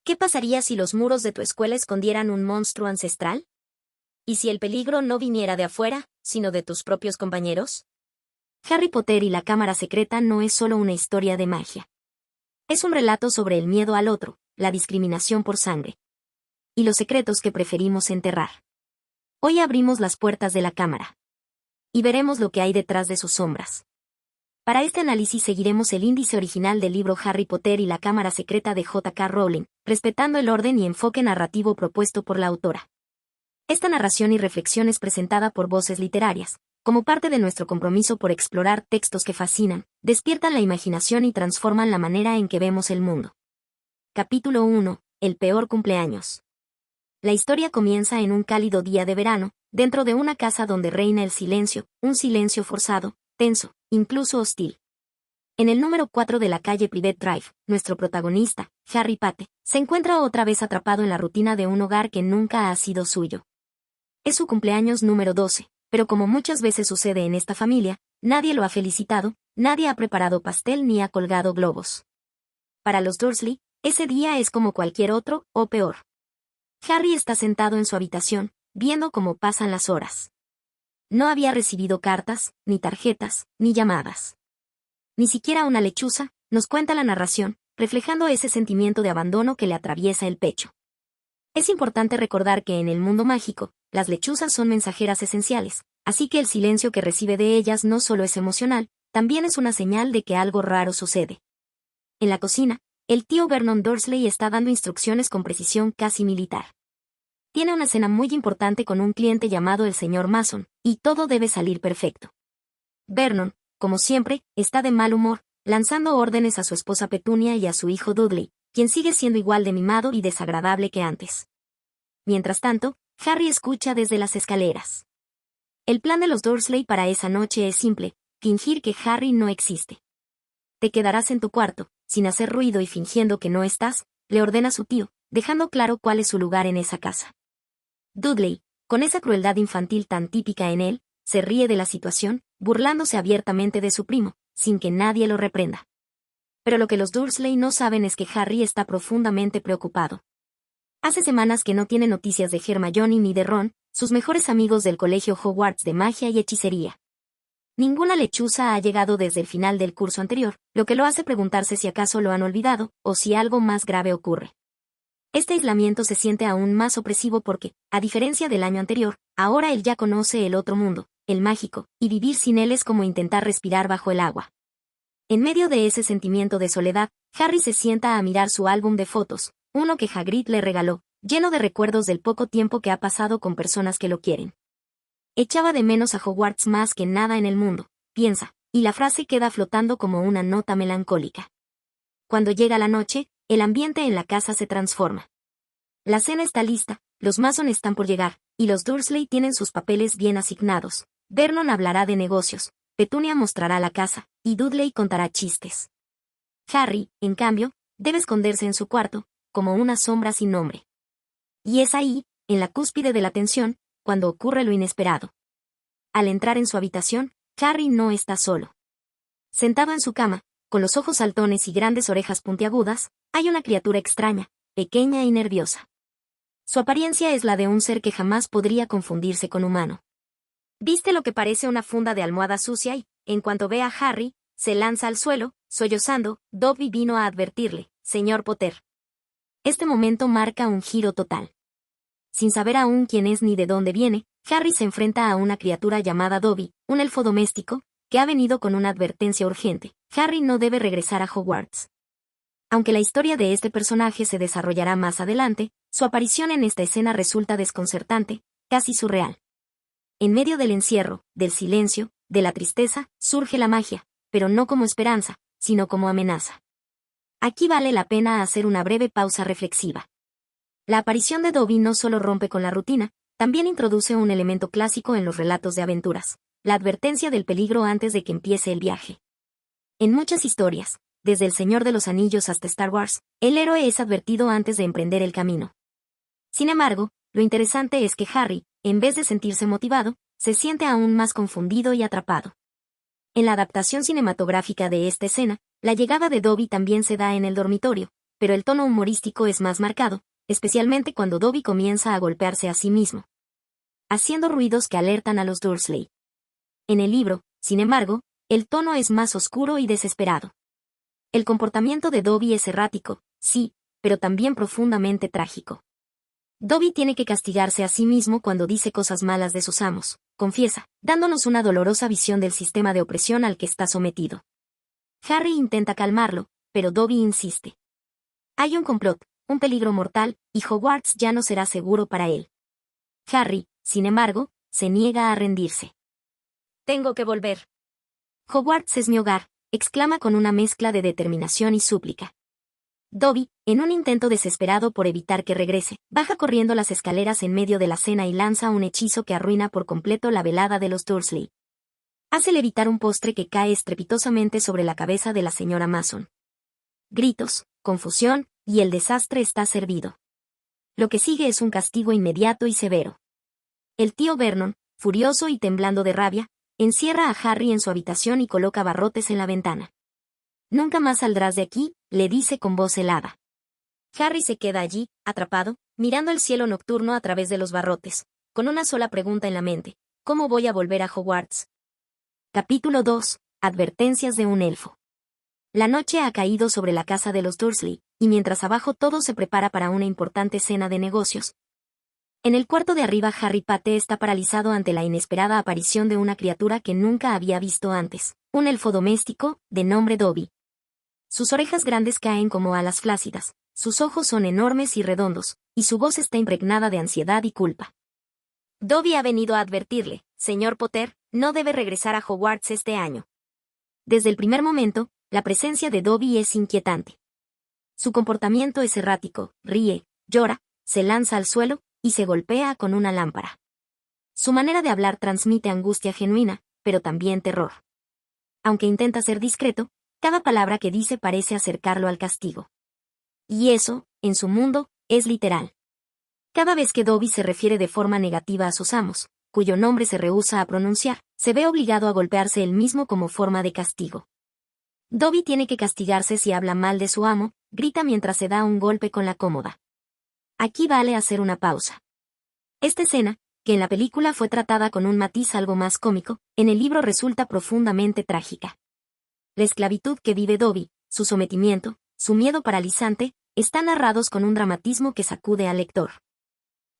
¿Qué pasaría si los muros de tu escuela escondieran un monstruo ancestral? ¿Y si el peligro no viniera de afuera, sino de tus propios compañeros? Harry Potter y la Cámara Secreta no es solo una historia de magia. Es un relato sobre el miedo al otro, la discriminación por sangre. Y los secretos que preferimos enterrar. Hoy abrimos las puertas de la cámara. Y veremos lo que hay detrás de sus sombras. Para este análisis seguiremos el índice original del libro Harry Potter y la Cámara Secreta de J.K. Rowling, respetando el orden y enfoque narrativo propuesto por la autora. Esta narración y reflexión es presentada por Voces Literarias, como parte de nuestro compromiso por explorar textos que fascinan, despiertan la imaginación y transforman la manera en que vemos el mundo. Capítulo 1. El peor cumpleaños. La historia comienza en un cálido día de verano, dentro de una casa donde reina el silencio, un silencio forzado, tenso, incluso hostil. En el número 4 de la calle Private Drive, nuestro protagonista, Harry Potter, se encuentra otra vez atrapado en la rutina de un hogar que nunca ha sido suyo. Es su cumpleaños número 12, pero como muchas veces sucede en esta familia, nadie lo ha felicitado, nadie ha preparado pastel ni ha colgado globos. Para los Dursley, ese día es como cualquier otro, o peor. Harry está sentado en su habitación, viendo cómo pasan las horas. No había recibido cartas, ni tarjetas, ni llamadas. Ni siquiera una lechuza, nos cuenta la narración, reflejando ese sentimiento de abandono que le atraviesa el pecho. Es importante recordar que en el mundo mágico, las lechuzas son mensajeras esenciales, así que el silencio que recibe de ellas no solo es emocional, también es una señal de que algo raro sucede. En la cocina, el tío Vernon Dursley está dando instrucciones con precisión casi militar. Tiene una cena muy importante con un cliente llamado el señor Mason, y todo debe salir perfecto. Vernon, como siempre, está de mal humor, lanzando órdenes a su esposa Petunia y a su hijo Dudley, quien sigue siendo igual de mimado y desagradable que antes. Mientras tanto, Harry escucha desde las escaleras. El plan de los Dursley para esa noche es simple, fingir que Harry no existe. Te quedarás en tu cuarto, sin hacer ruido y fingiendo que no estás, le ordena su tío, dejando claro cuál es su lugar en esa casa. Dudley, con esa crueldad infantil tan típica en él, se ríe de la situación, burlándose abiertamente de su primo, sin que nadie lo reprenda. Pero lo que los Dursley no saben es que Harry está profundamente preocupado. Hace semanas que no tiene noticias de Hermione ni de Ron, sus mejores amigos del colegio Hogwarts de magia y hechicería. Ninguna lechuza ha llegado desde el final del curso anterior, lo que lo hace preguntarse si acaso lo han olvidado, o si algo más grave ocurre. Este aislamiento se siente aún más opresivo porque, a diferencia del año anterior, ahora él ya conoce el otro mundo, el mágico, y vivir sin él es como intentar respirar bajo el agua. En medio de ese sentimiento de soledad, Harry se sienta a mirar su álbum de fotos, uno que Hagrid le regaló, lleno de recuerdos del poco tiempo que ha pasado con personas que lo quieren. Echaba de menos a Hogwarts más que nada en el mundo, piensa, y la frase queda flotando como una nota melancólica. Cuando llega la noche, el ambiente en la casa se transforma. La cena está lista, los Mason están por llegar, y los Dursley tienen sus papeles bien asignados. Vernon hablará de negocios, Petunia mostrará la casa, y Dudley contará chistes. Harry, en cambio, debe esconderse en su cuarto, como una sombra sin nombre. Y es ahí, en la cúspide de la tensión, cuando ocurre lo inesperado. Al entrar en su habitación, Harry no está solo. Sentado en su cama, con los ojos saltones y grandes orejas puntiagudas, hay una criatura extraña, pequeña y nerviosa. Su apariencia es la de un ser que jamás podría confundirse con humano. Viste lo que parece una funda de almohada sucia y, en cuanto ve a Harry, se lanza al suelo, sollozando. Dobby vino a advertirle, señor Potter. Este momento marca un giro total. Sin saber aún quién es ni de dónde viene, Harry se enfrenta a una criatura llamada Dobby, un elfo doméstico, que ha venido con una advertencia urgente. Harry no debe regresar a Hogwarts. Aunque la historia de este personaje se desarrollará más adelante, su aparición en esta escena resulta desconcertante, casi surreal. En medio del encierro, del silencio, de la tristeza, surge la magia, pero no como esperanza, sino como amenaza. Aquí vale la pena hacer una breve pausa reflexiva. La aparición de Dobby no solo rompe con la rutina, también introduce un elemento clásico en los relatos de aventuras, la advertencia del peligro antes de que empiece el viaje. En muchas historias, desde El Señor de los Anillos hasta Star Wars, el héroe es advertido antes de emprender el camino. Sin embargo, lo interesante es que Harry, en vez de sentirse motivado, se siente aún más confundido y atrapado. En la adaptación cinematográfica de esta escena, la llegada de Dobby también se da en el dormitorio, pero el tono humorístico es más marcado, especialmente cuando Dobby comienza a golpearse a sí mismo, haciendo ruidos que alertan a los Dursley. En el libro, sin embargo, el tono es más oscuro y desesperado. El comportamiento de Dobby es errático, sí, pero también profundamente trágico. Dobby tiene que castigarse a sí mismo cuando dice cosas malas de sus amos, confiesa, dándonos una dolorosa visión del sistema de opresión al que está sometido. Harry intenta calmarlo, pero Dobby insiste. Hay un complot, un peligro mortal, y Hogwarts ya no será seguro para él. Harry, sin embargo, se niega a rendirse. Tengo que volver. Hogwarts es mi hogar, exclama con una mezcla de determinación y súplica. Dobby, en un intento desesperado por evitar que regrese, baja corriendo las escaleras en medio de la cena y lanza un hechizo que arruina por completo la velada de los Dursley. Hace levitar un postre que cae estrepitosamente sobre la cabeza de la señora Mason. Gritos, confusión, y el desastre está servido. Lo que sigue es un castigo inmediato y severo. El tío Vernon, furioso y temblando de rabia, encierra a Harry en su habitación y coloca barrotes en la ventana. Nunca más saldrás de aquí, le dice con voz helada. Harry se queda allí, atrapado, mirando el cielo nocturno a través de los barrotes, con una sola pregunta en la mente: ¿cómo voy a volver a Hogwarts? Capítulo 2. Advertencias de un elfo. La noche ha caído sobre la casa de los Dursley, y mientras abajo todo se prepara para una importante cena de negocios. En el cuarto de arriba Harry Potter está paralizado ante la inesperada aparición de una criatura que nunca había visto antes, un elfo doméstico, de nombre Dobby. Sus orejas grandes caen como alas flácidas, sus ojos son enormes y redondos, y su voz está impregnada de ansiedad y culpa. Dobby ha venido a advertirle, señor Potter, no debe regresar a Hogwarts este año. Desde el primer momento, la presencia de Dobby es inquietante. Su comportamiento es errático, ríe, llora, se lanza al suelo, y se golpea con una lámpara. Su manera de hablar transmite angustia genuina, pero también terror. Aunque intenta ser discreto, cada palabra que dice parece acercarlo al castigo. Y eso, en su mundo, es literal. Cada vez que Dobby se refiere de forma negativa a sus amos, cuyo nombre se rehúsa a pronunciar, se ve obligado a golpearse él mismo como forma de castigo. Dobby tiene que castigarse si habla mal de su amo, grita mientras se da un golpe con la cómoda. Aquí vale hacer una pausa. Esta escena, que en la película fue tratada con un matiz algo más cómico, en el libro resulta profundamente trágica. La esclavitud que vive Dobby, su sometimiento, su miedo paralizante, están narrados con un dramatismo que sacude al lector.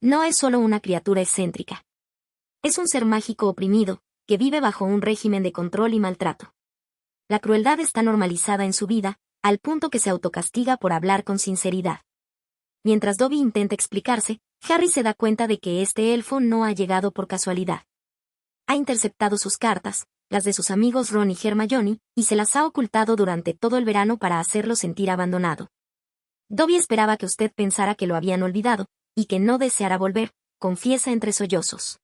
No es solo una criatura excéntrica. Es un ser mágico oprimido, que vive bajo un régimen de control y maltrato. La crueldad está normalizada en su vida, al punto que se autocastiga por hablar con sinceridad. Mientras Dobby intenta explicarse, Harry se da cuenta de que este elfo no ha llegado por casualidad. Ha interceptado sus cartas, las de sus amigos Ron y Hermione, y se las ha ocultado durante todo el verano para hacerlo sentir abandonado. Dobby esperaba que usted pensara que lo habían olvidado, y que no deseara volver, confiesa entre sollozos.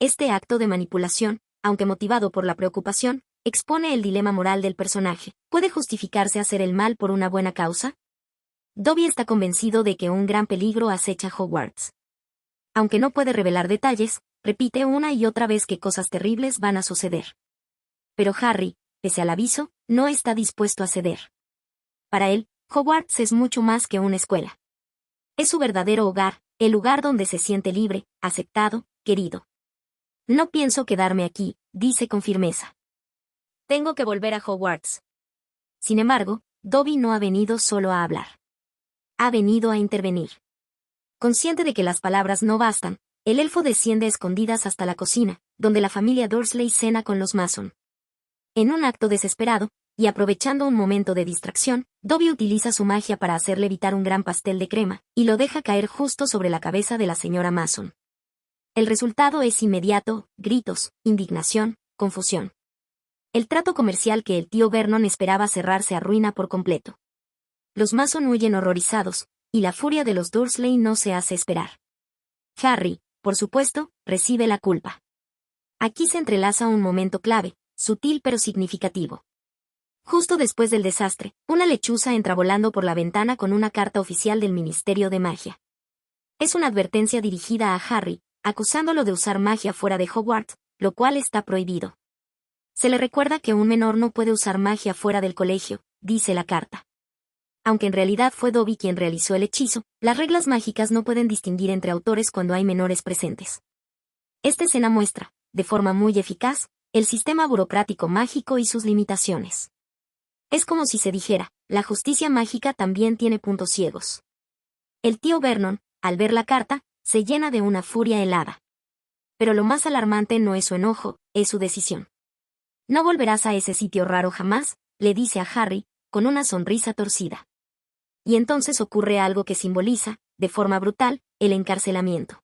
Este acto de manipulación, aunque motivado por la preocupación, expone el dilema moral del personaje. ¿Puede justificarse hacer el mal por una buena causa? Dobby está convencido de que un gran peligro acecha Hogwarts. Aunque no puede revelar detalles, repite una y otra vez que cosas terribles van a suceder. Pero Harry, pese al aviso, no está dispuesto a ceder. Para él, Hogwarts es mucho más que una escuela. Es su verdadero hogar, el lugar donde se siente libre, aceptado, querido. No pienso quedarme aquí, dice con firmeza. Tengo que volver a Hogwarts. Sin embargo, Dobby no ha venido solo a hablar. Ha venido a intervenir. Consciente de que las palabras no bastan, el elfo desciende a escondidas hasta la cocina, donde la familia Dursley cena con los Mason. En un acto desesperado, y aprovechando un momento de distracción, Dobby utiliza su magia para hacer levitar un gran pastel de crema, y lo deja caer justo sobre la cabeza de la señora Mason. El resultado es inmediato: gritos, indignación, confusión. El trato comercial que el tío Vernon esperaba cerrar se arruina por completo. Los Mason huyen horrorizados, y la furia de los Dursley no se hace esperar. Harry, por supuesto, recibe la culpa. Aquí se entrelaza un momento clave, sutil pero significativo. Justo después del desastre, una lechuza entra volando por la ventana con una carta oficial del Ministerio de Magia. Es una advertencia dirigida a Harry, acusándolo de usar magia fuera de Hogwarts, lo cual está prohibido. Se le recuerda que un menor no puede usar magia fuera del colegio, dice la carta. Aunque en realidad fue Dobby quien realizó el hechizo, las reglas mágicas no pueden distinguir entre autores cuando hay menores presentes. Esta escena muestra, de forma muy eficaz, el sistema burocrático mágico y sus limitaciones. Es como si se dijera, la justicia mágica también tiene puntos ciegos. El tío Vernon, al ver la carta, se llena de una furia helada. Pero lo más alarmante no es su enojo, es su decisión. No volverás a ese sitio raro jamás, le dice a Harry, con una sonrisa torcida. Y entonces ocurre algo que simboliza, de forma brutal, el encarcelamiento.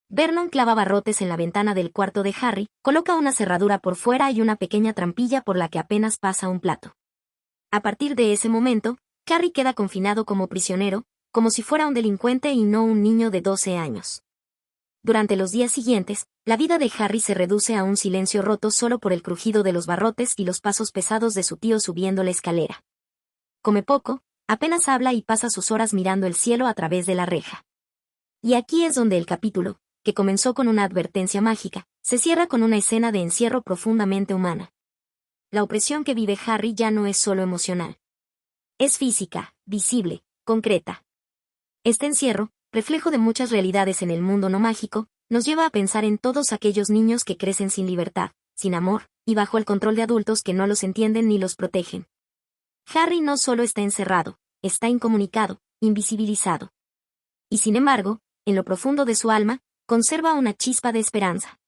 Vernon clava barrotes en la ventana del cuarto de Harry, coloca una cerradura por fuera y una pequeña trampilla por la que apenas pasa un plato. A partir de ese momento, Harry queda confinado como prisionero, como si fuera un delincuente y no un niño de 12 años. Durante los días siguientes, la vida de Harry se reduce a un silencio roto solo por el crujido de los barrotes y los pasos pesados de su tío subiendo la escalera. Come poco, apenas habla y pasa sus horas mirando el cielo a través de la reja. Y aquí es donde el capítulo, que comenzó con una advertencia mágica, se cierra con una escena de encierro profundamente humana. La opresión que vive Harry ya no es solo emocional. Es física, visible, concreta. Este encierro, reflejo de muchas realidades en el mundo no mágico, nos lleva a pensar en todos aquellos niños que crecen sin libertad, sin amor, y bajo el control de adultos que no los entienden ni los protegen. Harry no solo está encerrado, está incomunicado, invisibilizado. Y sin embargo, en lo profundo de su alma, conserva una chispa de esperanza.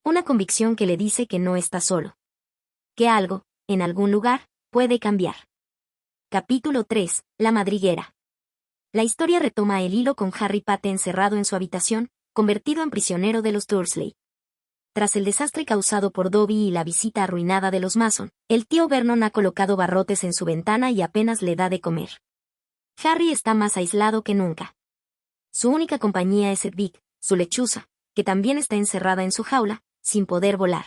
Una convicción que le dice que no está solo. Que algo, en algún lugar, puede cambiar. Capítulo 3. La madriguera. La historia retoma el hilo con Harry Potter encerrado en su habitación, convertido en prisionero de los Dursley. Tras el desastre causado por Dobby y la visita arruinada de los Mason, el tío Vernon ha colocado barrotes en su ventana y apenas le da de comer. Harry está más aislado que nunca. Su única compañía es Hedwig, su lechuza, que también está encerrada en su jaula, sin poder volar.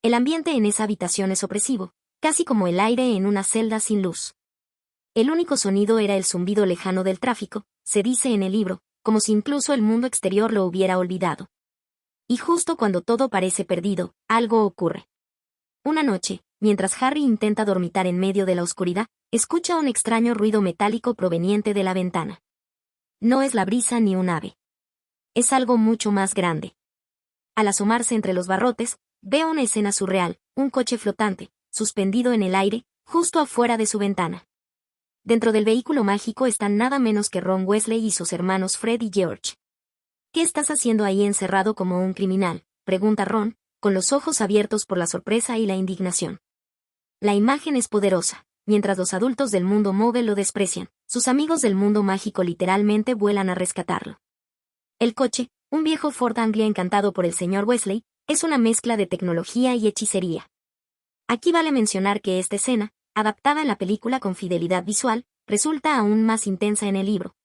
El ambiente en esa habitación es opresivo, casi como el aire en una celda sin luz. El único sonido era el zumbido lejano del tráfico, se dice en el libro, como si incluso el mundo exterior lo hubiera olvidado. Y justo cuando todo parece perdido, algo ocurre. Una noche, mientras Harry intenta dormitar en medio de la oscuridad, escucha un extraño ruido metálico proveniente de la ventana. No es la brisa ni un ave. Es algo mucho más grande. Al asomarse entre los barrotes, ve una escena surreal, un coche flotante, suspendido en el aire, justo afuera de su ventana. Dentro del vehículo mágico están nada menos que Ron Weasley y sus hermanos Fred y George. ¿Qué estás haciendo ahí encerrado como un criminal?, pregunta Ron, con los ojos abiertos por la sorpresa y la indignación. La imagen es poderosa. Mientras los adultos del mundo móvil lo desprecian, sus amigos del mundo mágico literalmente vuelan a rescatarlo. El coche, un viejo Ford Anglia encantado por el señor Weasley, es una mezcla de tecnología y hechicería. Aquí vale mencionar que esta escena, adaptada en la película con fidelidad visual, resulta aún más intensa en el libro.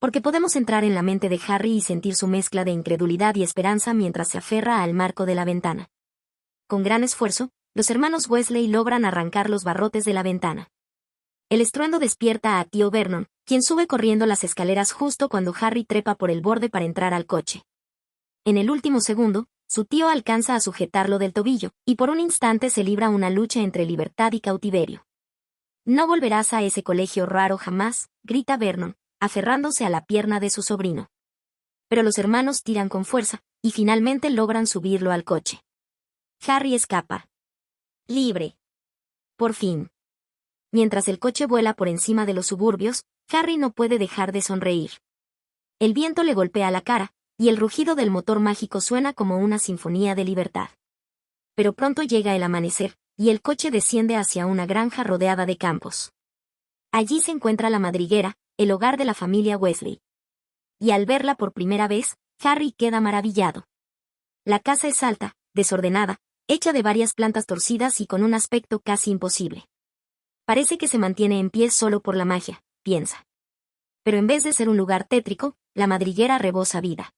Porque podemos entrar en la mente de Harry y sentir su mezcla de incredulidad y esperanza mientras se aferra al marco de la ventana. Con gran esfuerzo, los hermanos Weasley logran arrancar los barrotes de la ventana. El estruendo despierta a tío Vernon, quien sube corriendo las escaleras justo cuando Harry trepa por el borde para entrar al coche. En el último segundo, su tío alcanza a sujetarlo del tobillo, y por un instante se libra una lucha entre libertad y cautiverio. «No volverás a ese colegio raro jamás», grita Vernon, aferrándose a la pierna de su sobrino. Pero los hermanos tiran con fuerza, y finalmente logran subirlo al coche. Harry escapa. Libre. Por fin. Mientras el coche vuela por encima de los suburbios, Harry no puede dejar de sonreír. El viento le golpea la cara, y el rugido del motor mágico suena como una sinfonía de libertad. Pero pronto llega el amanecer, y el coche desciende hacia una granja rodeada de campos. Allí se encuentra la madriguera, el hogar de la familia Weasley. Y al verla por primera vez, Harry queda maravillado. La casa es alta, desordenada, hecha de varias plantas torcidas y con un aspecto casi imposible. Parece que se mantiene en pie solo por la magia, piensa. Pero en vez de ser un lugar tétrico, la madriguera rebosa vida.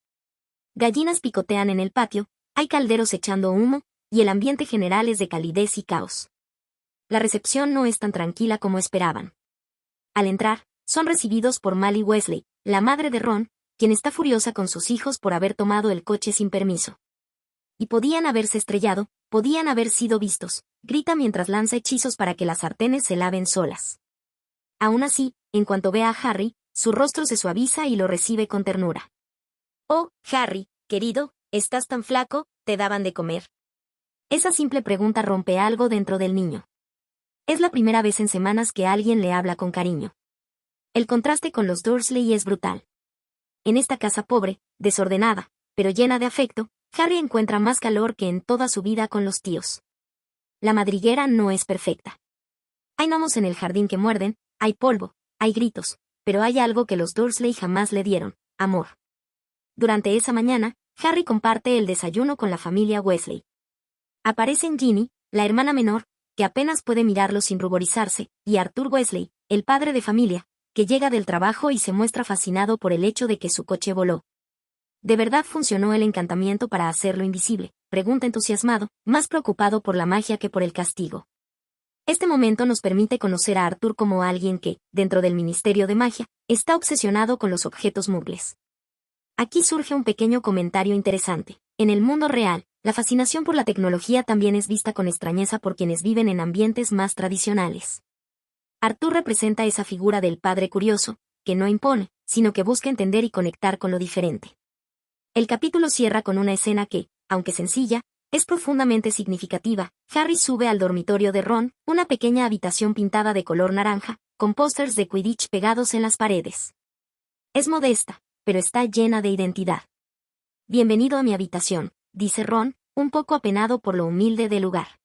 Gallinas picotean en el patio, hay calderos echando humo, y el ambiente general es de calidez y caos. La recepción no es tan tranquila como esperaban. Al entrar, son recibidos por Molly Weasley, la madre de Ron, quien está furiosa con sus hijos por haber tomado el coche sin permiso. Y podían haberse estrellado, podían haber sido vistos, grita mientras lanza hechizos para que las sartenes se laven solas. Aún así, en cuanto ve a Harry, su rostro se suaviza y lo recibe con ternura. «Oh, Harry, querido, ¿estás tan flaco? ¿Te daban de comer?». Esa simple pregunta rompe algo dentro del niño. Es la primera vez en semanas que alguien le habla con cariño. El contraste con los Dursley es brutal. En esta casa pobre, desordenada, pero llena de afecto, Harry encuentra más calor que en toda su vida con los tíos. La madriguera no es perfecta. Hay gnomos en el jardín que muerden, hay polvo, hay gritos, pero hay algo que los Dursley jamás le dieron: amor. Durante esa mañana, Harry comparte el desayuno con la familia Weasley. Aparecen Ginny, la hermana menor, que apenas puede mirarlo sin ruborizarse, y Arthur Weasley, el padre de familia, que llega del trabajo y se muestra fascinado por el hecho de que su coche voló. ¿De verdad funcionó el encantamiento para hacerlo invisible?, pregunta entusiasmado, más preocupado por la magia que por el castigo. Este momento nos permite conocer a Arthur como alguien que, dentro del Ministerio de Magia, está obsesionado con los objetos muggles. Aquí surge un pequeño comentario interesante. En el mundo real, la fascinación por la tecnología también es vista con extrañeza por quienes viven en ambientes más tradicionales. Arthur representa esa figura del padre curioso, que no impone, sino que busca entender y conectar con lo diferente. El capítulo cierra con una escena que, aunque sencilla, es profundamente significativa. Harry sube al dormitorio de Ron, una pequeña habitación pintada de color naranja, con pósters de Quidditch pegados en las paredes. Es modesta, pero está llena de identidad. «Bienvenido a mi habitación», dice Ron, un poco apenado por lo humilde del lugar.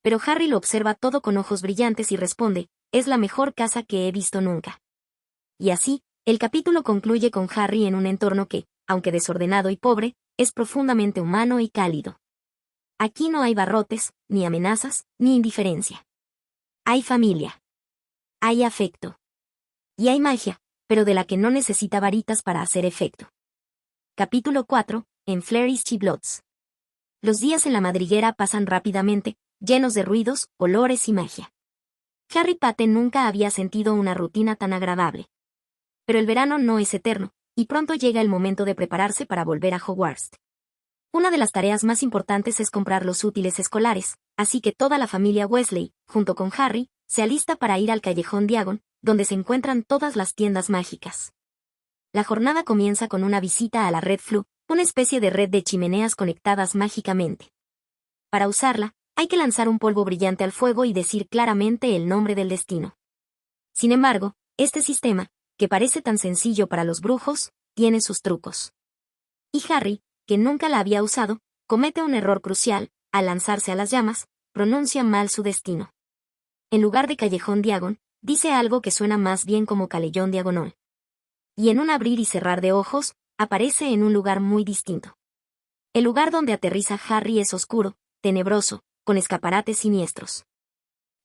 Pero Harry lo observa todo con ojos brillantes y responde: «Es la mejor casa que he visto nunca». Y así, el capítulo concluye con Harry en un entorno que, aunque desordenado y pobre, es profundamente humano y cálido. Aquí no hay barrotes, ni amenazas, ni indiferencia. Hay familia. Hay afecto. Y hay magia, pero de la que no necesita varitas para hacer efecto. Capítulo 4, en Fleur Chiblots. Los días en la madriguera pasan rápidamente, llenos de ruidos, olores y magia. Harry Potter nunca había sentido una rutina tan agradable. Pero el verano no es eterno, y pronto llega el momento de prepararse para volver a Hogwarts. Una de las tareas más importantes es comprar los útiles escolares, así que toda la familia Weasley, junto con Harry, se alista para ir al Callejón Diagon, donde se encuentran todas las tiendas mágicas. La jornada comienza con una visita a la Red Flue, una especie de red de chimeneas conectadas mágicamente. Para usarla, hay que lanzar un polvo brillante al fuego y decir claramente el nombre del destino. Sin embargo, este sistema, que parece tan sencillo para los brujos, tiene sus trucos. Y Harry, que nunca la había usado, comete un error crucial: al lanzarse a las llamas, pronuncia mal su destino. En lugar de Callejón Diagon, dice algo que suena más bien como Calellón Diagonal. Y en un abrir y cerrar de ojos, aparece en un lugar muy distinto. El lugar donde aterriza Harry es oscuro, tenebroso, con escaparates siniestros.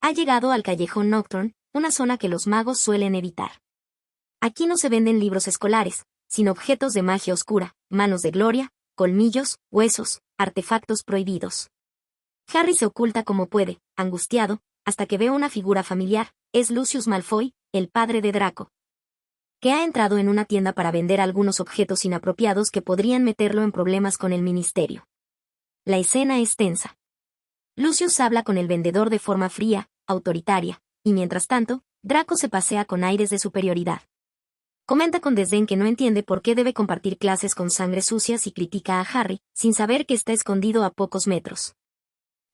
Ha llegado al Callejón Nocturne, una zona que los magos suelen evitar. Aquí no se venden libros escolares, sino objetos de magia oscura, manos de gloria, colmillos, huesos, artefactos prohibidos. Harry se oculta como puede, angustiado, hasta que ve una figura familiar: es Lucius Malfoy, el padre de Draco, que ha entrado en una tienda para vender algunos objetos inapropiados que podrían meterlo en problemas con el ministerio. La escena es tensa. Lucius habla con el vendedor de forma fría, autoritaria, y mientras tanto, Draco se pasea con aires de superioridad. Comenta con desdén que no entiende por qué debe compartir clases con sangre sucias y critica a Harry, sin saber que está escondido a pocos metros.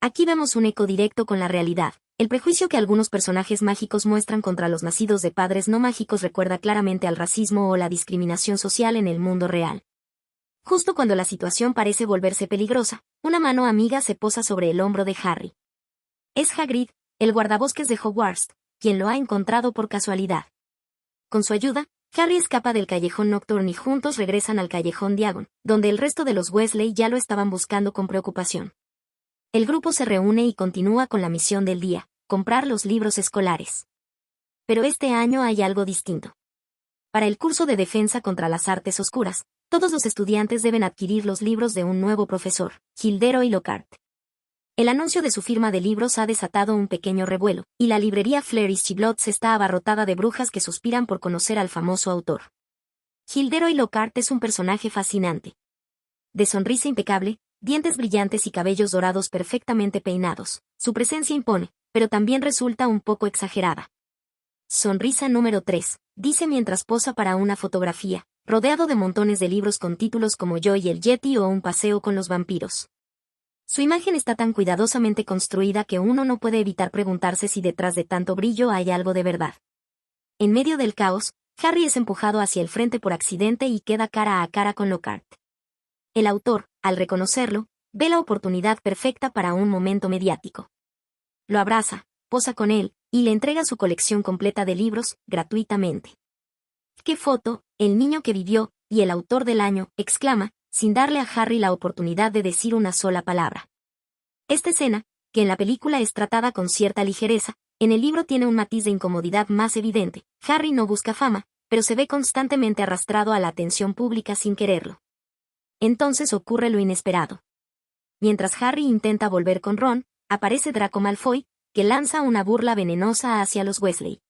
Aquí vemos un eco directo con la realidad. El prejuicio que algunos personajes mágicos muestran contra los nacidos de padres no mágicos recuerda claramente al racismo o la discriminación social en el mundo real. Justo cuando la situación parece volverse peligrosa, una mano amiga se posa sobre el hombro de Harry. Es Hagrid, el guardabosques de Hogwarts, quien lo ha encontrado por casualidad. Con su ayuda, Harry escapa del Callejón Nocturne y juntos regresan al Callejón Diagon, donde el resto de los Weasley ya lo estaban buscando con preocupación. El grupo se reúne y continúa con la misión del día: comprar los libros escolares. Pero este año hay algo distinto. Para el curso de defensa contra las artes oscuras, todos los estudiantes deben adquirir los libros de un nuevo profesor, Gilderoy Lockhart. El anuncio de su firma de libros ha desatado un pequeño revuelo, y la librería Fleur Chiblots está abarrotada de brujas que suspiran por conocer al famoso autor. Gilderoy Lockhart es un personaje fascinante. De sonrisa impecable, dientes brillantes y cabellos dorados perfectamente peinados, su presencia impone, pero también resulta un poco exagerada. sonrisa número 3, dice mientras posa para una fotografía, rodeado de montones de libros con títulos como Yo y el Yeti o Un paseo con los vampiros. Su imagen está tan cuidadosamente construida que uno no puede evitar preguntarse si detrás de tanto brillo hay algo de verdad. En medio del caos, Harry es empujado hacia el frente por accidente y queda cara a cara con Lockhart. El autor, al reconocerlo, ve la oportunidad perfecta para un momento mediático. Lo abraza, posa con él, y le entrega su colección completa de libros, gratuitamente. ¡Qué foto! El niño que vivió, y el autor del año, exclama, sin darle a Harry la oportunidad de decir una sola palabra. Esta escena, que en la película es tratada con cierta ligereza, en el libro tiene un matiz de incomodidad más evidente. Harry no busca fama, pero se ve constantemente arrastrado a la atención pública sin quererlo. Entonces ocurre lo inesperado. Mientras Harry intenta volver con Ron, aparece Draco Malfoy, que lanza una burla venenosa hacia los Weasley.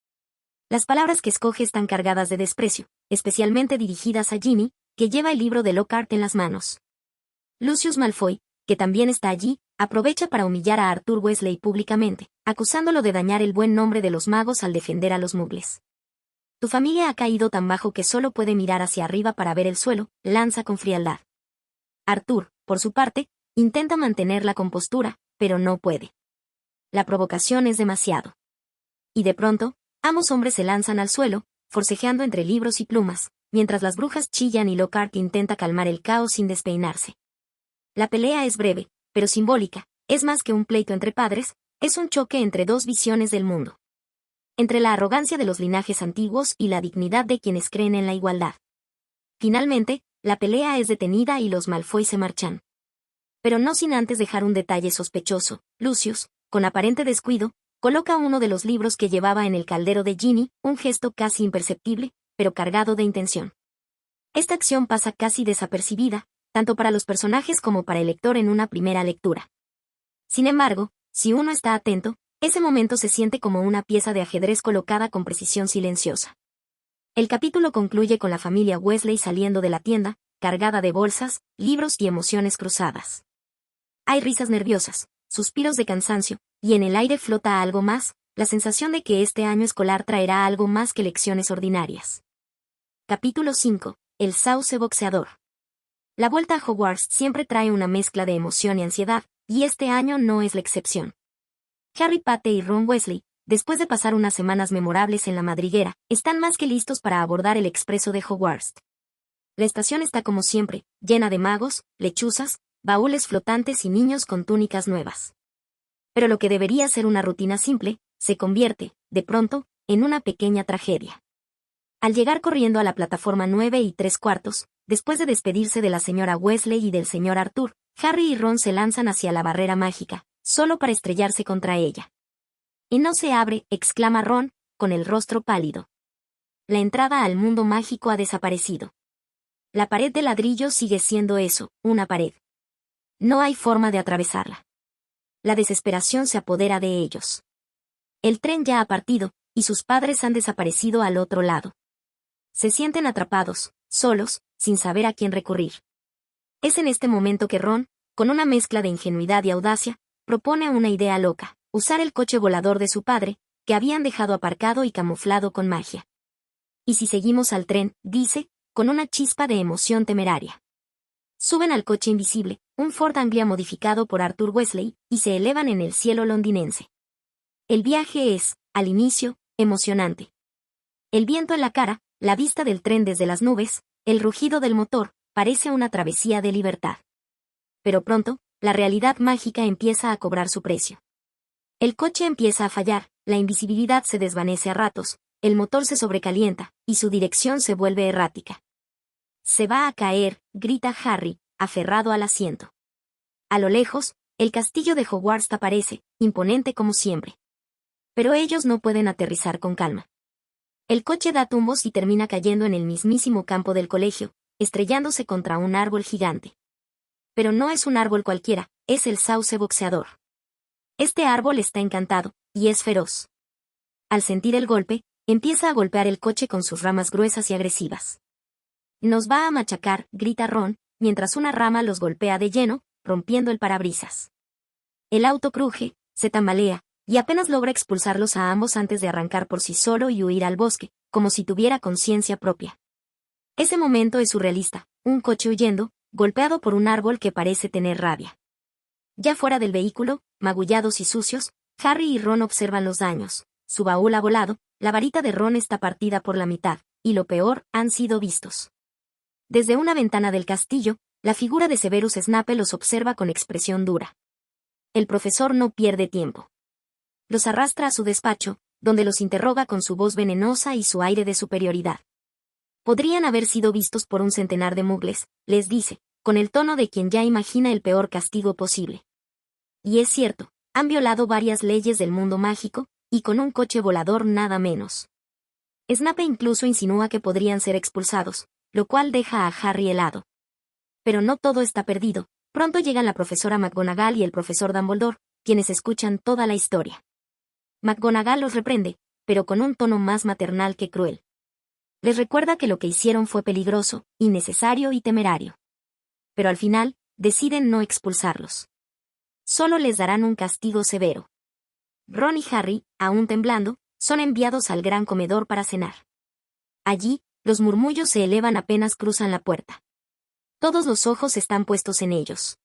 Las palabras que escoge están cargadas de desprecio, especialmente dirigidas a Ginny, que lleva el libro de Lockhart en las manos. Lucius Malfoy, que también está allí, aprovecha para humillar a Arthur Weasley públicamente, acusándolo de dañar el buen nombre de los magos al defender a los muggles. Tu familia ha caído tan bajo que solo puede mirar hacia arriba para ver el suelo, lanza con frialdad. Arthur, por su parte, intenta mantener la compostura, pero no puede. La provocación es demasiado. Y de pronto, ambos hombres se lanzan al suelo, forcejeando entre libros y plumas, mientras las brujas chillan y Lockhart intenta calmar el caos sin despeinarse. La pelea es breve, pero simbólica, es más que un pleito entre padres, es un choque entre dos visiones del mundo. Entre la arrogancia de los linajes antiguos y la dignidad de quienes creen en la igualdad. Finalmente, la pelea es detenida y los Malfoy se marchan. Pero no sin antes dejar un detalle sospechoso. Lucius, con aparente descuido, coloca uno de los libros que llevaba en el caldero de Ginny, un gesto casi imperceptible, pero cargado de intención. Esta acción pasa casi desapercibida, tanto para los personajes como para el lector en una primera lectura. Sin embargo, si uno está atento, ese momento se siente como una pieza de ajedrez colocada con precisión silenciosa. El capítulo concluye con la familia Weasley saliendo de la tienda, cargada de bolsas, libros y emociones cruzadas. Hay risas nerviosas, suspiros de cansancio, y en el aire flota algo más, la sensación de que este año escolar traerá algo más que lecciones ordinarias. Capítulo 5. El sauce boxeador. La vuelta a Hogwarts siempre trae una mezcla de emoción y ansiedad, y este año no es la excepción. Harry Potter y Ron Weasley, después de pasar unas semanas memorables en la madriguera, están más que listos para abordar el expreso de Hogwarts. La estación está como siempre, llena de magos, lechuzas, baúles flotantes y niños con túnicas nuevas. Pero lo que debería ser una rutina simple, se convierte, de pronto, en una pequeña tragedia. Al llegar corriendo a la plataforma 9 3/4, después de despedirse de la señora Weasley y del señor Arthur, Harry y Ron se lanzan hacia la barrera mágica, solo para estrellarse contra ella. Y no se abre, exclama Ron, con el rostro pálido. La entrada al mundo mágico ha desaparecido. La pared de ladrillo sigue siendo eso, una pared. No hay forma de atravesarla. La desesperación se apodera de ellos. El tren ya ha partido, y sus padres han desaparecido al otro lado. Se sienten atrapados, solos, sin saber a quién recurrir. Es en este momento que Ron, con una mezcla de ingenuidad y audacia, propone una idea loca: usar el coche volador de su padre, que habían dejado aparcado y camuflado con magia. ¿Y si seguimos al tren?, dice, con una chispa de emoción temeraria. Suben al coche invisible, un Ford Anglia modificado por Arthur Weasley, y se elevan en el cielo londinense. El viaje es, al inicio, emocionante. El viento en la cara, la vista del tren desde las nubes, el rugido del motor, parece una travesía de libertad. Pero pronto, la realidad mágica empieza a cobrar su precio. El coche empieza a fallar, la invisibilidad se desvanece a ratos, el motor se sobrecalienta, y su dirección se vuelve errática. Se va a caer, grita Harry, aferrado al asiento. A lo lejos, el castillo de Hogwarts aparece, imponente como siempre. Pero ellos no pueden aterrizar con calma. El coche da tumbos y termina cayendo en el mismísimo campo del colegio, estrellándose contra un árbol gigante. Pero no es un árbol cualquiera, es el sauce boxeador. Este árbol está encantado, y es feroz. Al sentir el golpe, empieza a golpear el coche con sus ramas gruesas y agresivas. Nos va a machacar, grita Ron, mientras una rama los golpea de lleno, rompiendo el parabrisas. El auto cruje, se tambalea, Y apenas logra expulsarlos a ambos antes de arrancar por sí solo y huir al bosque, como si tuviera conciencia propia. Ese momento es surrealista, un coche huyendo, golpeado por un árbol que parece tener rabia. Ya fuera del vehículo, magullados y sucios, Harry y Ron observan los daños. Su baúl ha volado, la varita de Ron está partida por la mitad, y lo peor, han sido vistos. Desde una ventana del castillo, la figura de Severus Snape los observa con expresión dura. El profesor no pierde tiempo. Los arrastra a su despacho, donde los interroga con su voz venenosa y su aire de superioridad. Podrían haber sido vistos por un centenar de muggles, les dice, con el tono de quien ya imagina el peor castigo posible. Y es cierto, han violado varias leyes del mundo mágico, y con un coche volador nada menos. Snape incluso insinúa que podrían ser expulsados, lo cual deja a Harry helado. Pero no todo está perdido, pronto llegan la profesora McGonagall y el profesor Dumbledore, quienes escuchan toda la historia. McGonagall los reprende, pero con un tono más maternal que cruel. Les recuerda que lo que hicieron fue peligroso, innecesario y temerario. Pero al final, deciden no expulsarlos. Solo les darán un castigo severo. Ron y Harry, aún temblando, son enviados al gran comedor para cenar. Allí, los murmullos se elevan apenas cruzan la puerta. Todos los ojos están puestos en ellos.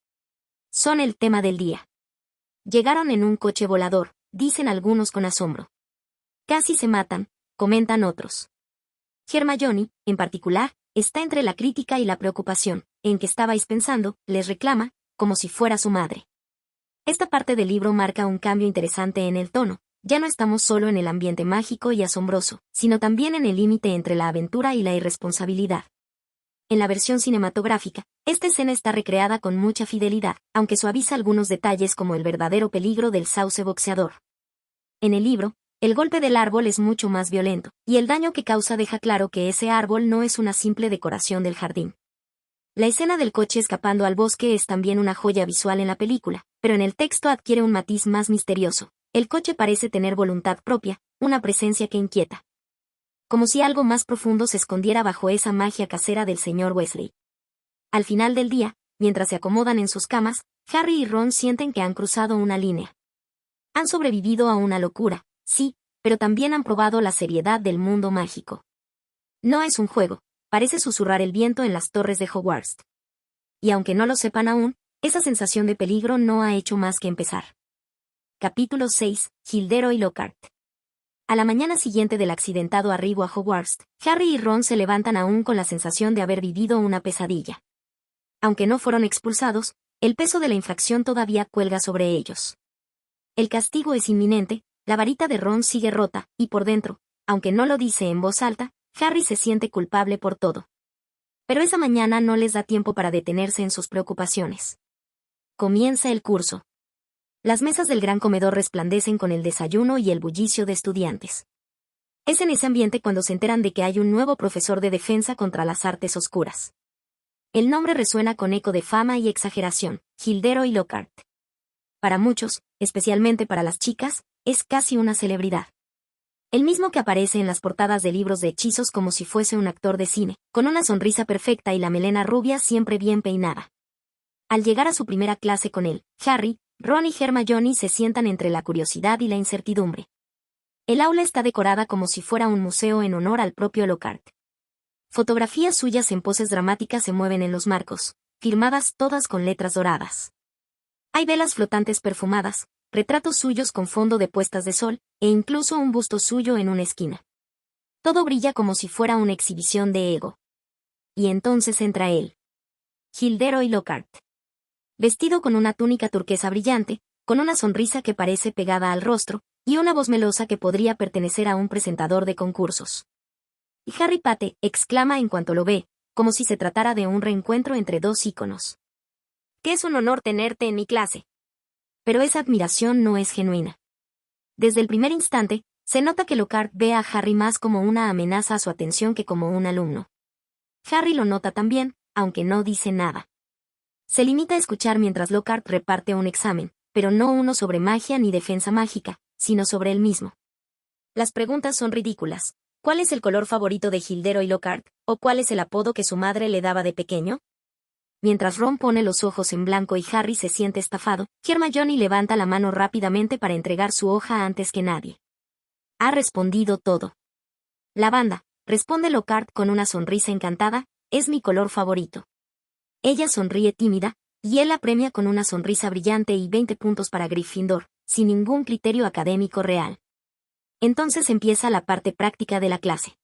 Son el tema del día. Llegaron en un coche volador, dicen algunos con asombro. Casi se matan, comentan otros. Hermione, en particular, está entre la crítica y la preocupación. ¿En qué estabais pensando?, les reclama, como si fuera su madre. Esta parte del libro marca un cambio interesante en el tono. Ya no estamos solo en el ambiente mágico y asombroso, sino también en el límite entre la aventura y la irresponsabilidad. En la versión cinematográfica, esta escena está recreada con mucha fidelidad, aunque suaviza algunos detalles como el verdadero peligro del sauce boxeador. En el libro, el golpe del árbol es mucho más violento, y el daño que causa deja claro que ese árbol no es una simple decoración del jardín. La escena del coche escapando al bosque es también una joya visual en la película, pero en el texto adquiere un matiz más misterioso. El coche parece tener voluntad propia, una presencia que inquieta. Como si algo más profundo se escondiera bajo esa magia casera del señor Weasley. Al final del día, mientras se acomodan en sus camas, Harry y Ron sienten que han cruzado una línea. Han sobrevivido a una locura, sí, pero también han probado la seriedad del mundo mágico. No es un juego, parece susurrar el viento en las torres de Hogwarts. Y aunque no lo sepan aún, esa sensación de peligro no ha hecho más que empezar. Capítulo 6. Gilderoy Lockhart. A la mañana siguiente del accidentado arribo a Hogwarts, Harry y Ron se levantan aún con la sensación de haber vivido una pesadilla. Aunque no fueron expulsados, el peso de la infracción todavía cuelga sobre ellos. El castigo es inminente, la varita de Ron sigue rota, y por dentro, aunque no lo dice en voz alta, Harry se siente culpable por todo. Pero esa mañana no les da tiempo para detenerse en sus preocupaciones. Comienza el curso. Las mesas del gran comedor resplandecen con el desayuno y el bullicio de estudiantes. Es en ese ambiente cuando se enteran de que hay un nuevo profesor de defensa contra las artes oscuras. El nombre resuena con eco de fama y exageración, Gilderoy Lockhart. Para muchos, especialmente para las chicas, es casi una celebridad. El mismo que aparece en las portadas de libros de hechizos como si fuese un actor de cine, con una sonrisa perfecta y la melena rubia siempre bien peinada. Al llegar a su primera clase con él, Harry, Ron y Hermione se sientan entre la curiosidad y la incertidumbre. El aula está decorada como si fuera un museo en honor al propio Lockhart. Fotografías suyas en poses dramáticas se mueven en los marcos, firmadas todas con letras doradas. Hay velas flotantes perfumadas, retratos suyos con fondo de puestas de sol, e incluso un busto suyo en una esquina. Todo brilla como si fuera una exhibición de ego. Y entonces entra él. Gilderoy Lockhart. Vestido con una túnica turquesa brillante, con una sonrisa que parece pegada al rostro, y una voz melosa que podría pertenecer a un presentador de concursos. Y Harry Potter exclama en cuanto lo ve, como si se tratara de un reencuentro entre dos íconos. «¡Que es un honor tenerte en mi clase!». Pero esa admiración no es genuina. Desde el primer instante, se nota que Lockhart ve a Harry más como una amenaza a su atención que como un alumno. Harry lo nota también, aunque no dice nada. Se limita a escuchar mientras Lockhart reparte un examen, pero no uno sobre magia ni defensa mágica, sino sobre él mismo. Las preguntas son ridículas. ¿Cuál es el color favorito de Gilderoy Lockhart? ¿O cuál es el apodo que su madre le daba de pequeño? Mientras Ron pone los ojos en blanco y Harry se siente estafado, Hermione levanta la mano rápidamente para entregar su hoja antes que nadie. Ha respondido todo. Lavanda, responde Lockhart con una sonrisa encantada, es mi color favorito. Ella sonríe tímida, y él la premia con una sonrisa brillante y 20 puntos para Gryffindor, sin ningún criterio académico real. Entonces empieza la parte práctica de la clase.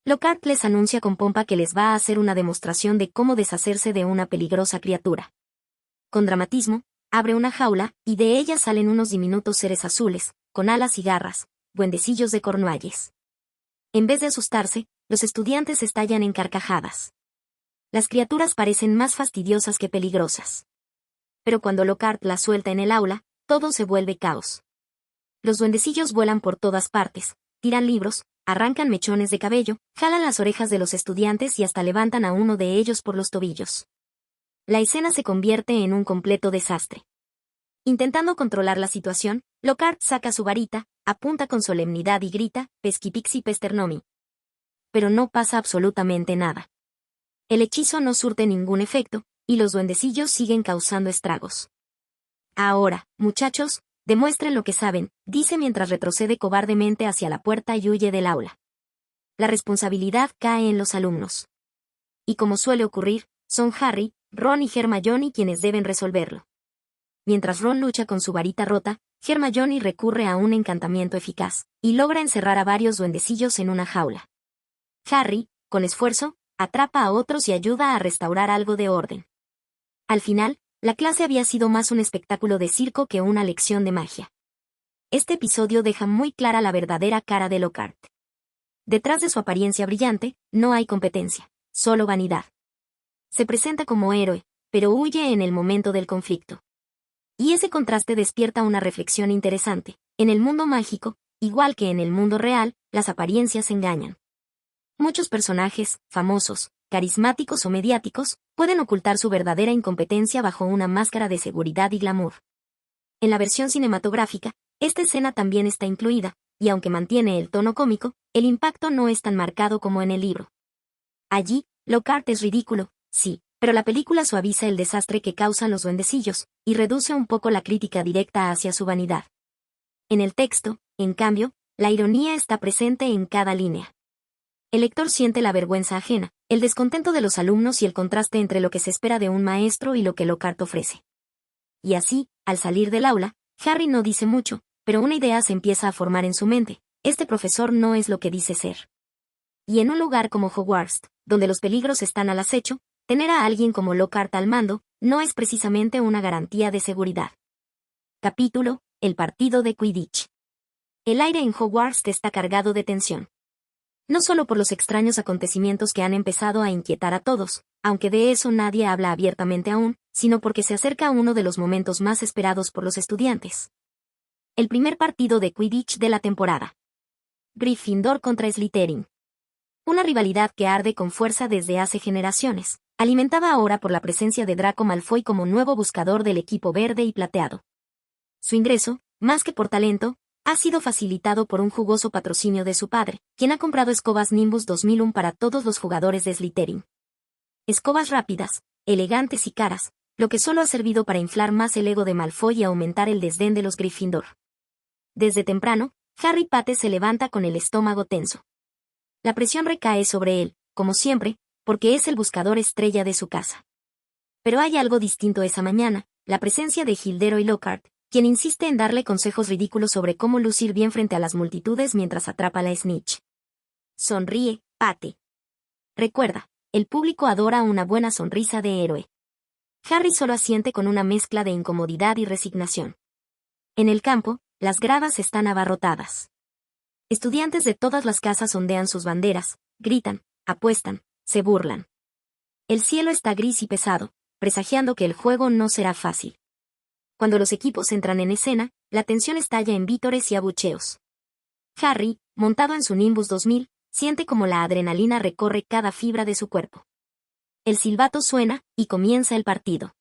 Lockhart les anuncia con pompa que les va a hacer una demostración de cómo deshacerse de una peligrosa criatura. Con dramatismo, abre una jaula, y de ella salen unos diminutos seres azules, con alas y garras, duendecillos de Cornualles. En vez de asustarse, los estudiantes estallan en carcajadas. Las criaturas parecen más fastidiosas que peligrosas. Pero cuando Lockhart las suelta en el aula, todo se vuelve caos. Los duendecillos vuelan por todas partes, tiran libros, arrancan mechones de cabello, jalan las orejas de los estudiantes y hasta levantan a uno de ellos por los tobillos. La escena se convierte en un completo desastre. Intentando controlar la situación, Lockhart saca su varita, apunta con solemnidad y grita, Pesquipixi Pesternomi. Pero no pasa absolutamente nada. El hechizo no surte ningún efecto, y los duendecillos siguen causando estragos. Ahora, muchachos, demuestren lo que saben, dice mientras retrocede cobardemente hacia la puerta y huye del aula. La responsabilidad cae en los alumnos. Y como suele ocurrir, son Harry, Ron y Hermione quienes deben resolverlo. Mientras Ron lucha con su varita rota, Hermione recurre a un encantamiento eficaz, y logra encerrar a varios duendecillos en una jaula. Harry, con esfuerzo, atrapa a otros y ayuda a restaurar algo de orden. Al final, la clase había sido más un espectáculo de circo que una lección de magia. Este episodio deja muy clara la verdadera cara de Lockhart. Detrás de su apariencia brillante, no hay competencia, solo vanidad. Se presenta como héroe, pero huye en el momento del conflicto. Y ese contraste despierta una reflexión interesante. En el mundo mágico, igual que en el mundo real, las apariencias engañan. Muchos personajes, famosos, carismáticos o mediáticos, pueden ocultar su verdadera incompetencia bajo una máscara de seguridad y glamour. En la versión cinematográfica, esta escena también está incluida, y aunque mantiene el tono cómico, el impacto no es tan marcado como en el libro. Allí, Lockhart es ridículo, sí, pero la película suaviza el desastre que causan los duendecillos, y reduce un poco la crítica directa hacia su vanidad. En el texto, en cambio, la ironía está presente en cada línea. El lector siente la vergüenza ajena, el descontento de los alumnos y el contraste entre lo que se espera de un maestro y lo que Lockhart ofrece. Y así, al salir del aula, Harry no dice mucho, pero una idea se empieza a formar en su mente: este profesor no es lo que dice ser. Y en un lugar como Hogwarts, donde los peligros están al acecho, tener a alguien como Lockhart al mando no es precisamente una garantía de seguridad. Capítulo: El partido de Quidditch. El aire en Hogwarts está cargado de tensión. No solo por los extraños acontecimientos que han empezado a inquietar a todos, aunque de eso nadie habla abiertamente aún, sino porque se acerca uno de los momentos más esperados por los estudiantes. El primer partido de Quidditch de la temporada. Gryffindor contra Slytherin. Una rivalidad que arde con fuerza desde hace generaciones, alimentada ahora por la presencia de Draco Malfoy como nuevo buscador del equipo verde y plateado. Su ingreso, más que por talento, ha sido facilitado por un jugoso patrocinio de su padre, quien ha comprado escobas Nimbus 2001 para todos los jugadores de Slytherin. Escobas rápidas, elegantes y caras, lo que solo ha servido para inflar más el ego de Malfoy y aumentar el desdén de los Gryffindor. Desde temprano, Harry Potter se levanta con el estómago tenso. La presión recae sobre él, como siempre, porque es el buscador estrella de su casa. Pero hay algo distinto esa mañana: la presencia de Gilderoy Lockhart, quien insiste en darle consejos ridículos sobre cómo lucir bien frente a las multitudes mientras atrapa la snitch. Sonríe, Pate. Recuerda, el público adora una buena sonrisa de héroe. Harry solo asiente con una mezcla de incomodidad y resignación. En el campo, las gradas están abarrotadas. Estudiantes de todas las casas ondean sus banderas, gritan, apuestan, se burlan. El cielo está gris y pesado, presagiando que el juego no será fácil. Cuando los equipos entran en escena, la tensión estalla en vítores y abucheos. Harry, montado en su Nimbus 2000, siente como la adrenalina recorre cada fibra de su cuerpo. El silbato suena, y comienza el partido.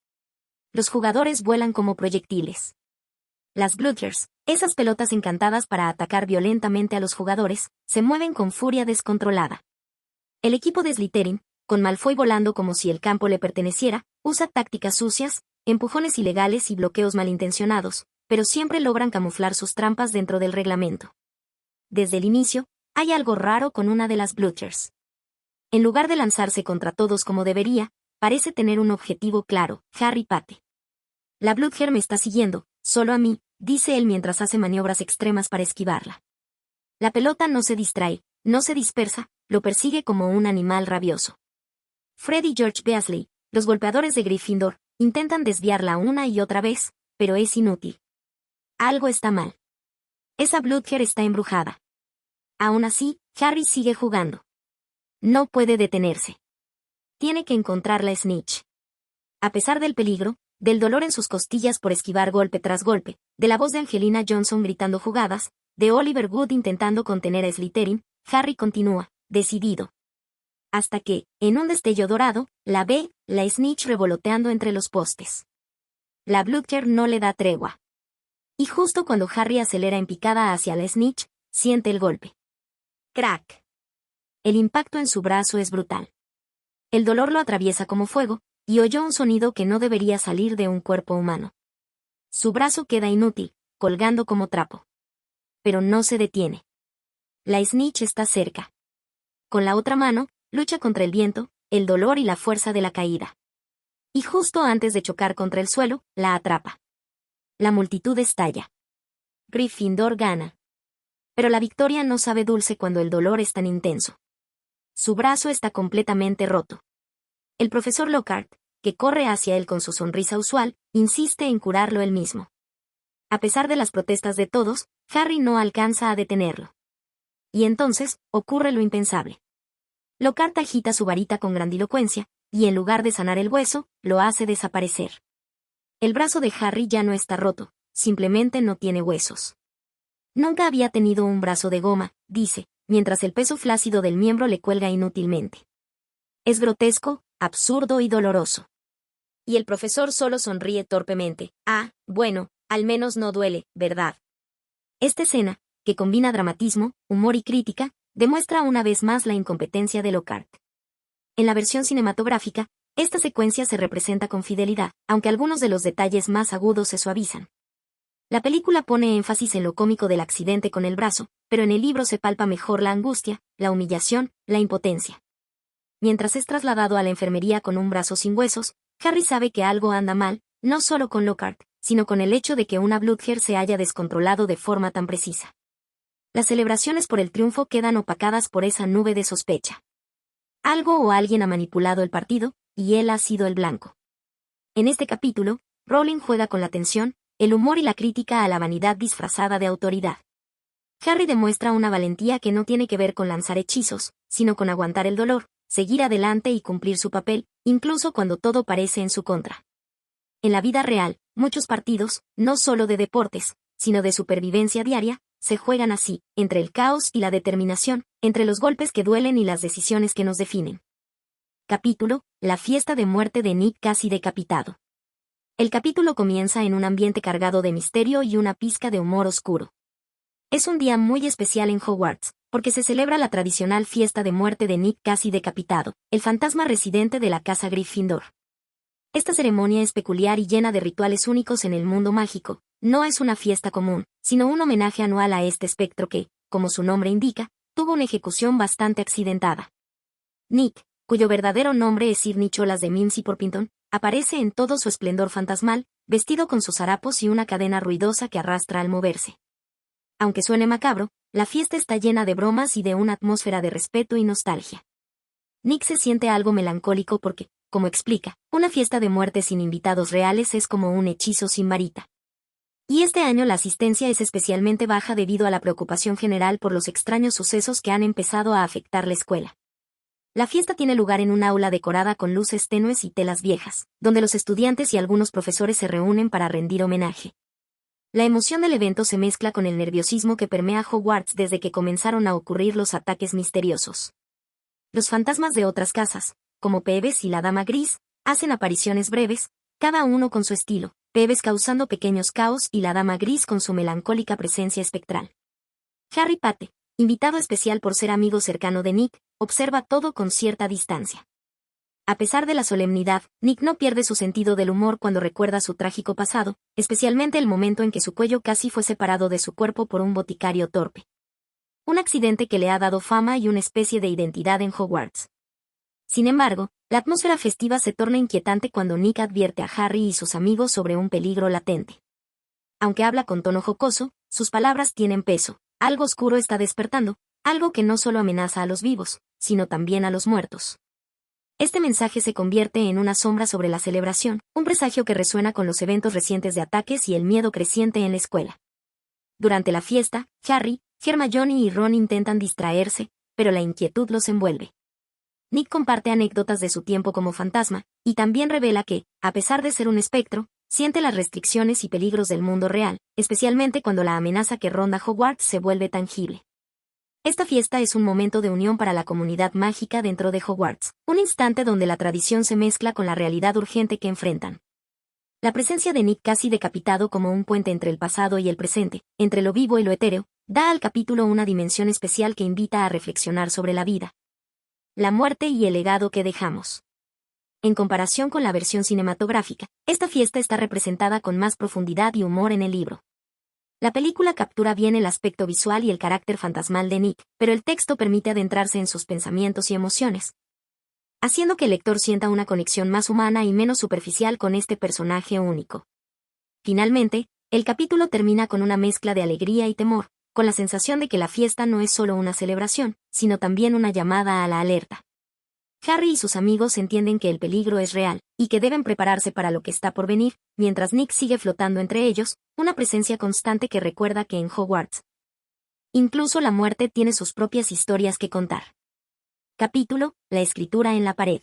Los jugadores vuelan como proyectiles. Las Bludgers, esas pelotas encantadas para atacar violentamente a los jugadores, se mueven con furia descontrolada. El equipo de Slytherin, con Malfoy volando como si el campo le perteneciera, Usa tácticas sucias, empujones ilegales y bloqueos malintencionados, pero siempre logran camuflar sus trampas dentro del reglamento. Desde el inicio, hay algo raro con una de las Bludgers. En lugar de lanzarse contra todos como debería, parece tener un objetivo claro: Harry Potter. La Bludger me está siguiendo, solo a mí, dice él mientras hace maniobras extremas para esquivarla. La pelota no se distrae, no se dispersa, lo persigue como un animal rabioso. Fred y George Weasley, los golpeadores de Gryffindor, intentan desviarla una y otra vez, pero es inútil. Algo está mal. Esa Bludger está embrujada. Aún así, Harry sigue jugando. No puede detenerse. Tiene que encontrar la Snitch. A pesar del peligro, del dolor en sus costillas por esquivar golpe tras golpe, de la voz de Angelina Johnson gritando jugadas, de Oliver Wood intentando contener a Slytherin, Harry continúa, decidido. Hasta que, en un destello dorado, la ve, la Snitch revoloteando entre los postes. La Bludger no le da tregua. Y justo cuando Harry acelera en picada hacia la Snitch, siente el golpe. ¡Crack! El impacto en su brazo es brutal. El dolor lo atraviesa como fuego, y oyó un sonido que no debería salir de un cuerpo humano. Su brazo queda inútil, colgando como trapo. Pero no se detiene. La Snitch está cerca. Con la otra mano, lucha contra el viento, el dolor y la fuerza de la caída. Y justo antes de chocar contra el suelo, la atrapa. La multitud estalla. Gryffindor gana. Pero la victoria no sabe dulce cuando el dolor es tan intenso. Su brazo está completamente roto. El profesor Lockhart, que corre hacia él con su sonrisa usual, insiste en curarlo él mismo. A pesar de las protestas de todos, Harry no alcanza a detenerlo. Y entonces, ocurre lo impensable. Lockhart agita su varita con grandilocuencia, y en lugar de sanar el hueso, lo hace desaparecer. El brazo de Harry ya no está roto, simplemente no tiene huesos. Nunca había tenido un brazo de goma, dice, mientras el peso flácido del miembro le cuelga inútilmente. Es grotesco, absurdo y doloroso. Y el profesor solo sonríe torpemente. Ah, bueno, al menos no duele, ¿verdad? Esta escena, que combina dramatismo, humor y crítica, demuestra una vez más la incompetencia de Lockhart. En la versión cinematográfica, esta secuencia se representa con fidelidad, aunque algunos de los detalles más agudos se suavizan. La película pone énfasis en lo cómico del accidente con el brazo, pero en el libro se palpa mejor la angustia, la humillación, la impotencia. Mientras es trasladado a la enfermería con un brazo sin huesos, Harry sabe que algo anda mal, no solo con Lockhart, sino con el hecho de que una Bludger se haya descontrolado de forma tan precisa. Las celebraciones por el triunfo quedan opacadas por esa nube de sospecha. Algo o alguien ha manipulado el partido, y él ha sido el blanco. En este capítulo, Rowling juega con la tensión, el humor y la crítica a la vanidad disfrazada de autoridad. Harry demuestra una valentía que no tiene que ver con lanzar hechizos, sino con aguantar el dolor, seguir adelante y cumplir su papel, incluso cuando todo parece en su contra. En la vida real, muchos partidos, no solo de deportes, sino de supervivencia diaria, se juegan así, entre el caos y la determinación, entre los golpes que duelen y las decisiones que nos definen. Capítulo: La fiesta de muerte de Nick casi decapitado. El capítulo comienza en un ambiente cargado de misterio y una pizca de humor oscuro. Es un día muy especial en Hogwarts, porque se celebra la tradicional fiesta de muerte de Nick casi decapitado, el fantasma residente de la casa Gryffindor. Esta ceremonia es peculiar y llena de rituales únicos en el mundo mágico. No es una fiesta común, sino un homenaje anual a este espectro que, como su nombre indica, tuvo una ejecución bastante accidentada. Nick, cuyo verdadero nombre es Sir Nicholas de Mims y Porpington, aparece en todo su esplendor fantasmal, vestido con sus harapos y una cadena ruidosa que arrastra al moverse. Aunque suene macabro, la fiesta está llena de bromas y de una atmósfera de respeto y nostalgia. Nick se siente algo melancólico porque, como explica, una fiesta de muerte sin invitados reales es como un hechizo sin varita. Y este año la asistencia es especialmente baja debido a la preocupación general por los extraños sucesos que han empezado a afectar la escuela. La fiesta tiene lugar en un aula decorada con luces tenues y telas viejas, donde los estudiantes y algunos profesores se reúnen para rendir homenaje. La emoción del evento se mezcla con el nerviosismo que permea Hogwarts desde que comenzaron a ocurrir los ataques misteriosos. Los fantasmas de otras casas, como Peeves y la Dama Gris, hacen apariciones breves, cada uno con su estilo, Peeves causando pequeños caos y la Dama Gris con su melancólica presencia espectral. Harry Potter, invitado especial por ser amigo cercano de Nick, observa todo con cierta distancia. A pesar de la solemnidad, Nick no pierde su sentido del humor cuando recuerda su trágico pasado, especialmente el momento en que su cuello casi fue separado de su cuerpo por un boticario torpe. Un accidente que le ha dado fama y una especie de identidad en Hogwarts. Sin embargo, la atmósfera festiva se torna inquietante cuando Nick advierte a Harry y sus amigos sobre un peligro latente. Aunque habla con tono jocoso, sus palabras tienen peso. Algo oscuro está despertando, algo que no solo amenaza a los vivos, sino también a los muertos. Este mensaje se convierte en una sombra sobre la celebración, un presagio que resuena con los eventos recientes de ataques y el miedo creciente en la escuela. Durante la fiesta, Harry, Hermione y Ron intentan distraerse, pero la inquietud los envuelve. Nick comparte anécdotas de su tiempo como fantasma, y también revela que, a pesar de ser un espectro, siente las restricciones y peligros del mundo real, especialmente cuando la amenaza que ronda Hogwarts se vuelve tangible. Esta fiesta es un momento de unión para la comunidad mágica dentro de Hogwarts, un instante donde la tradición se mezcla con la realidad urgente que enfrentan. La presencia de Nick casi decapitado como un puente entre el pasado y el presente, entre lo vivo y lo etéreo, da al capítulo una dimensión especial que invita a reflexionar sobre la vida, la muerte y el legado que dejamos. En comparación con la versión cinematográfica, esta fiesta está representada con más profundidad y humor en el libro. La película captura bien el aspecto visual y el carácter fantasmal de Nick, pero el texto permite adentrarse en sus pensamientos y emociones, haciendo que el lector sienta una conexión más humana y menos superficial con este personaje único. Finalmente, el capítulo termina con una mezcla de alegría y temor, con la sensación de que la fiesta no es solo una celebración, sino también una llamada a la alerta. Harry y sus amigos entienden que el peligro es real, y que deben prepararse para lo que está por venir, mientras Nick sigue flotando entre ellos, una presencia constante que recuerda que en Hogwarts, incluso la muerte tiene sus propias historias que contar. Capítulo: La escritura en la pared.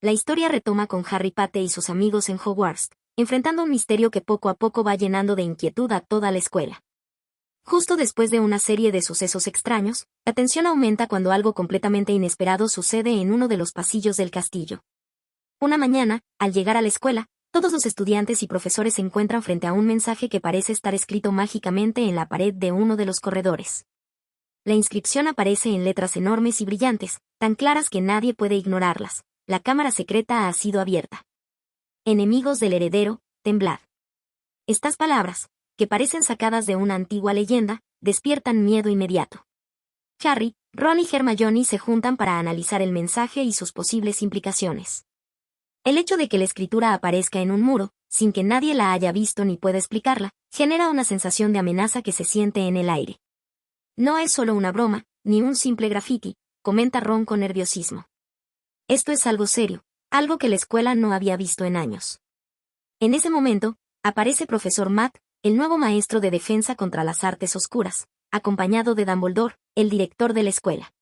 La historia retoma con Harry Potter y sus amigos en Hogwarts, enfrentando un misterio que poco a poco va llenando de inquietud a toda la escuela. Justo después de una serie de sucesos extraños, la tensión aumenta cuando algo completamente inesperado sucede en uno de los pasillos del castillo. Una mañana, al llegar a la escuela, todos los estudiantes y profesores se encuentran frente a un mensaje que parece estar escrito mágicamente en la pared de uno de los corredores. La inscripción aparece en letras enormes y brillantes, tan claras que nadie puede ignorarlas. La cámara secreta ha sido abierta. Enemigos del heredero, temblad. Estas palabras, que parecen sacadas de una antigua leyenda, despiertan miedo inmediato. Harry, Ron y Hermione se juntan para analizar el mensaje y sus posibles implicaciones. El hecho de que la escritura aparezca en un muro, sin que nadie la haya visto ni pueda explicarla, genera una sensación de amenaza que se siente en el aire. No es solo una broma, ni un simple graffiti, comenta Ron con nerviosismo. Esto es algo serio, algo que la escuela no había visto en años. En ese momento, aparece Profesor Matt, el nuevo maestro de defensa contra las artes oscuras, acompañado de Dumbledore, el director de la escuela.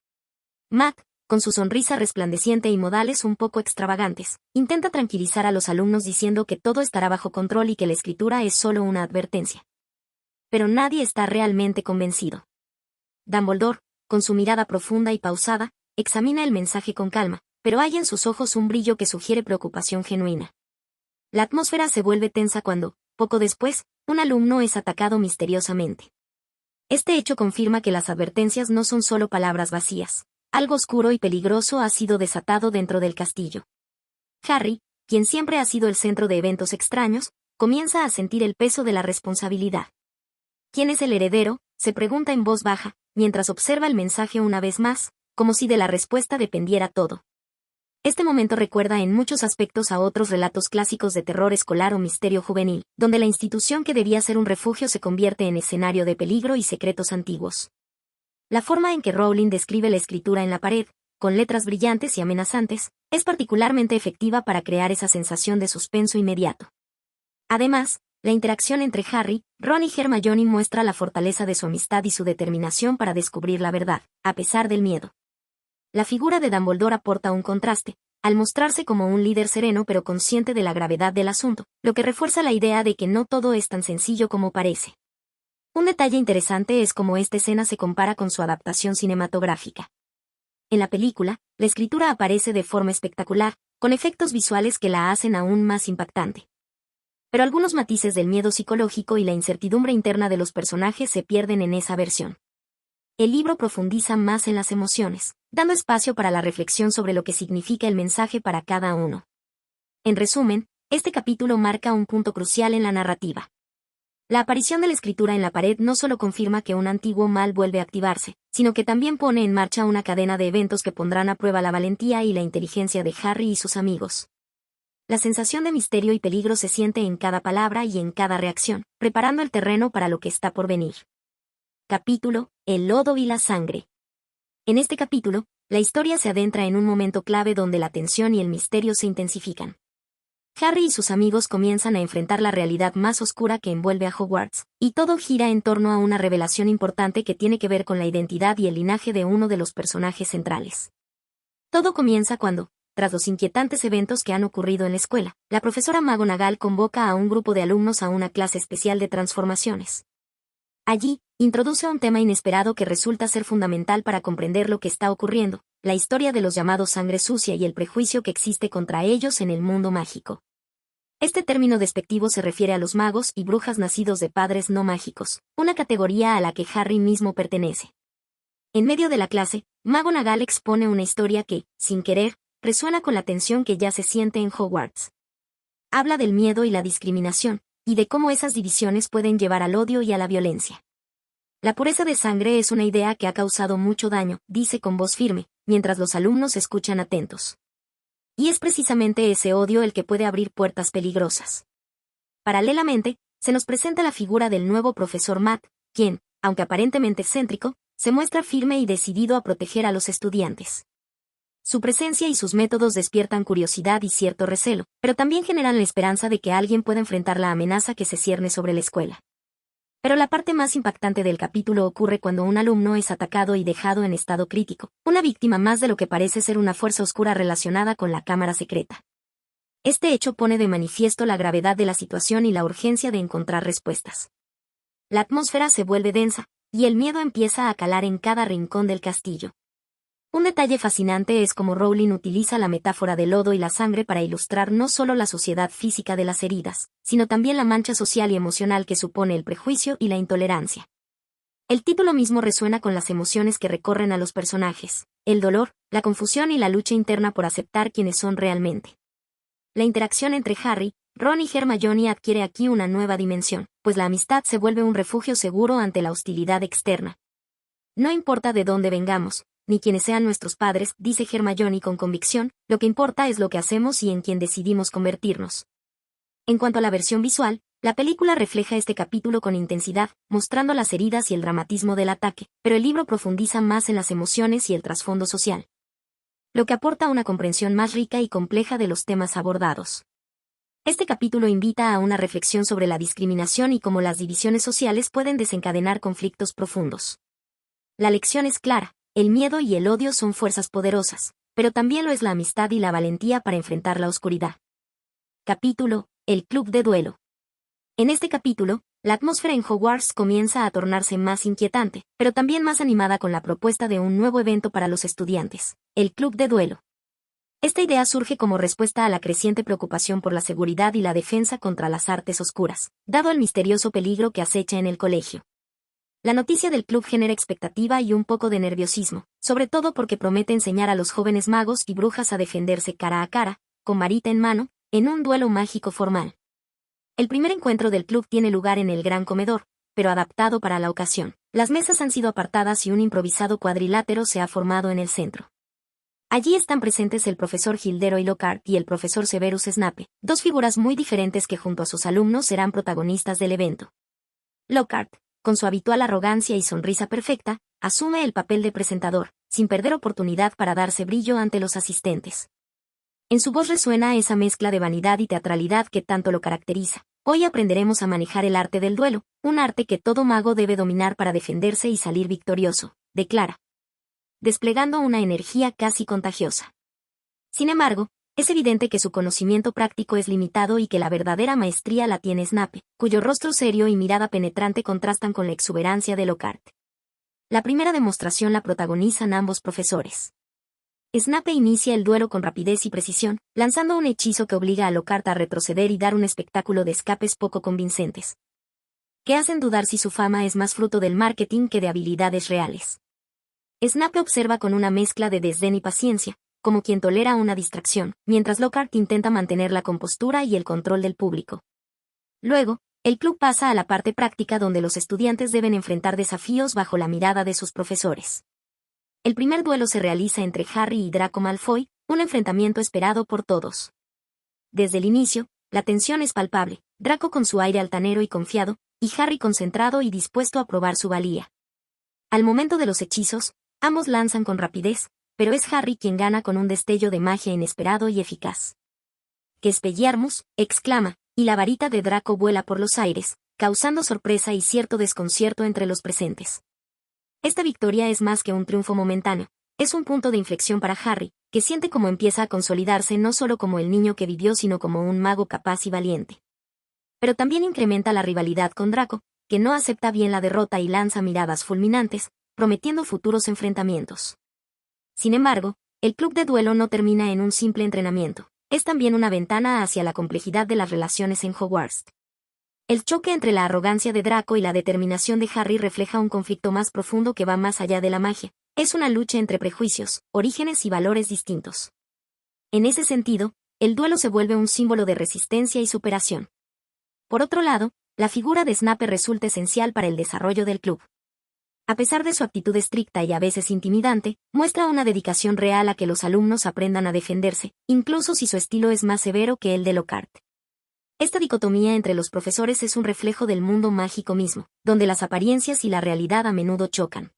Matt, con su sonrisa resplandeciente y modales un poco extravagantes, intenta tranquilizar a los alumnos diciendo que todo estará bajo control y que la escritura es solo una advertencia. Pero nadie está realmente convencido. Dumbledore, con su mirada profunda y pausada, examina el mensaje con calma, pero hay en sus ojos un brillo que sugiere preocupación genuina. La atmósfera se vuelve tensa cuando, poco después, un alumno es atacado misteriosamente. Este hecho confirma que las advertencias no son solo palabras vacías. Algo oscuro y peligroso ha sido desatado dentro del castillo. Harry, quien siempre ha sido el centro de eventos extraños, comienza a sentir el peso de la responsabilidad. ¿Quién es el heredero?, se pregunta en voz baja, mientras observa el mensaje una vez más, como si de la respuesta dependiera todo. Este momento recuerda en muchos aspectos a otros relatos clásicos de terror escolar o misterio juvenil, donde la institución que debía ser un refugio se convierte en escenario de peligro y secretos antiguos. La forma en que Rowling describe la escritura en la pared, con letras brillantes y amenazantes, es particularmente efectiva para crear esa sensación de suspenso inmediato. Además, la interacción entre Harry, Ron y Hermione muestra la fortaleza de su amistad y su determinación para descubrir la verdad, a pesar del miedo. La figura de Dumbledore aporta un contraste, al mostrarse como un líder sereno pero consciente de la gravedad del asunto, lo que refuerza la idea de que no todo es tan sencillo como parece. Un detalle interesante es cómo esta escena se compara con su adaptación cinematográfica. En la película, la escritura aparece de forma espectacular, con efectos visuales que la hacen aún más impactante. Pero algunos matices del miedo psicológico y la incertidumbre interna de los personajes se pierden en esa versión. El libro profundiza más en las emociones, dando espacio para la reflexión sobre lo que significa el mensaje para cada uno. En resumen, este capítulo marca un punto crucial en la narrativa. La aparición de la escritura en la pared no solo confirma que un antiguo mal vuelve a activarse, sino que también pone en marcha una cadena de eventos que pondrán a prueba la valentía y la inteligencia de Harry y sus amigos. La sensación de misterio y peligro se siente en cada palabra y en cada reacción, preparando el terreno para lo que está por venir. Capítulo: El lodo y la sangre. En este capítulo, la historia se adentra en un momento clave donde la tensión y el misterio se intensifican. Harry y sus amigos comienzan a enfrentar la realidad más oscura que envuelve a Hogwarts, y todo gira en torno a una revelación importante que tiene que ver con la identidad y el linaje de uno de los personajes centrales. Todo comienza cuando, tras los inquietantes eventos que han ocurrido en la escuela, la profesora McGonagall convoca a un grupo de alumnos a una clase especial de transformaciones. Allí, introduce un tema inesperado que resulta ser fundamental para comprender lo que está ocurriendo, la historia de los llamados sangre sucia y el prejuicio que existe contra ellos en el mundo mágico. Este término despectivo se refiere a los magos y brujas nacidos de padres no mágicos, una categoría a la que Harry mismo pertenece. En medio de la clase, McGonagall expone una historia que, sin querer, resuena con la tensión que ya se siente en Hogwarts. Habla del miedo y la discriminación, y de cómo esas divisiones pueden llevar al odio y a la violencia. La pureza de sangre es una idea que ha causado mucho daño, dice con voz firme, mientras los alumnos escuchan atentos. Y es precisamente ese odio el que puede abrir puertas peligrosas. Paralelamente, se nos presenta la figura del nuevo profesor Matt, quien, aunque aparentemente excéntrico, se muestra firme y decidido a proteger a los estudiantes. Su presencia y sus métodos despiertan curiosidad y cierto recelo, pero también generan la esperanza de que alguien pueda enfrentar la amenaza que se cierne sobre la escuela. Pero la parte más impactante del capítulo ocurre cuando un alumno es atacado y dejado en estado crítico, una víctima más de lo que parece ser una fuerza oscura relacionada con la cámara secreta. Este hecho pone de manifiesto la gravedad de la situación y la urgencia de encontrar respuestas. La atmósfera se vuelve densa, y el miedo empieza a calar en cada rincón del castillo. Un detalle fascinante es cómo Rowling utiliza la metáfora del lodo y la sangre para ilustrar no solo la suciedad física de las heridas, sino también la mancha social y emocional que supone el prejuicio y la intolerancia. El título mismo resuena con las emociones que recorren a los personajes, el dolor, la confusión y la lucha interna por aceptar quienes son realmente. La interacción entre Harry, Ron y Hermione adquiere aquí una nueva dimensión, pues la amistad se vuelve un refugio seguro ante la hostilidad externa. No importa de dónde vengamos, ni quienes sean nuestros padres, dice Hermione con convicción, lo que importa es lo que hacemos y en quien decidimos convertirnos. En cuanto a la versión visual, la película refleja este capítulo con intensidad, mostrando las heridas y el dramatismo del ataque, pero el libro profundiza más en las emociones y el trasfondo social, lo que aporta una comprensión más rica y compleja de los temas abordados. Este capítulo invita a una reflexión sobre la discriminación y cómo las divisiones sociales pueden desencadenar conflictos profundos. La lección es clara. El miedo y el odio son fuerzas poderosas, pero también lo es la amistad y la valentía para enfrentar la oscuridad. Capítulo: El Club de Duelo. En este capítulo, la atmósfera en Hogwarts comienza a tornarse más inquietante, pero también más animada con la propuesta de un nuevo evento para los estudiantes, el Club de Duelo. Esta idea surge como respuesta a la creciente preocupación por la seguridad y la defensa contra las artes oscuras, dado el misterioso peligro que acecha en el colegio. La noticia del club genera expectativa y un poco de nerviosismo, sobre todo porque promete enseñar a los jóvenes magos y brujas a defenderse cara a cara, con varita en mano, en un duelo mágico formal. El primer encuentro del club tiene lugar en el gran comedor, pero adaptado para la ocasión. Las mesas han sido apartadas y un improvisado cuadrilátero se ha formado en el centro. Allí están presentes el profesor Gilderoy Lockhart y el profesor Severus Snape, dos figuras muy diferentes que junto a sus alumnos serán protagonistas del evento. Lockhart, con su habitual arrogancia y sonrisa perfecta, asume el papel de presentador, sin perder oportunidad para darse brillo ante los asistentes. En su voz resuena esa mezcla de vanidad y teatralidad que tanto lo caracteriza. Hoy aprenderemos a manejar el arte del duelo, un arte que todo mago debe dominar para defenderse y salir victorioso, declara, desplegando una energía casi contagiosa. Sin embargo, es evidente que su conocimiento práctico es limitado y que la verdadera maestría la tiene Snape, cuyo rostro serio y mirada penetrante contrastan con la exuberancia de Lockhart. La primera demostración la protagonizan ambos profesores. Snape inicia el duelo con rapidez y precisión, lanzando un hechizo que obliga a Lockhart a retroceder y dar un espectáculo de escapes poco convincentes, que hacen dudar si su fama es más fruto del marketing que de habilidades reales. Snape observa con una mezcla de desdén y paciencia, como quien tolera una distracción, mientras Lockhart intenta mantener la compostura y el control del público. Luego, el club pasa a la parte práctica donde los estudiantes deben enfrentar desafíos bajo la mirada de sus profesores. El primer duelo se realiza entre Harry y Draco Malfoy, un enfrentamiento esperado por todos. Desde el inicio, la tensión es palpable, Draco con su aire altanero y confiado, y Harry concentrado y dispuesto a probar su valía. Al momento de los hechizos, ambos lanzan con rapidez, pero es Harry quien gana con un destello de magia inesperado y eficaz. ¡Expelliarmus!, exclama, y la varita de Draco vuela por los aires, causando sorpresa y cierto desconcierto entre los presentes. Esta victoria es más que un triunfo momentáneo, es un punto de inflexión para Harry, que siente cómo empieza a consolidarse no solo como el niño que vivió sino como un mago capaz y valiente. Pero también incrementa la rivalidad con Draco, que no acepta bien la derrota y lanza miradas fulminantes, prometiendo futuros enfrentamientos. Sin embargo, el club de duelo no termina en un simple entrenamiento, es también una ventana hacia la complejidad de las relaciones en Hogwarts. El choque entre la arrogancia de Draco y la determinación de Harry refleja un conflicto más profundo que va más allá de la magia, es una lucha entre prejuicios, orígenes y valores distintos. En ese sentido, el duelo se vuelve un símbolo de resistencia y superación. Por otro lado, la figura de Snape resulta esencial para el desarrollo del club. A pesar de su actitud estricta y a veces intimidante, muestra una dedicación real a que los alumnos aprendan a defenderse, incluso si su estilo es más severo que el de Lockhart. Esta dicotomía entre los profesores es un reflejo del mundo mágico mismo, donde las apariencias y la realidad a menudo chocan.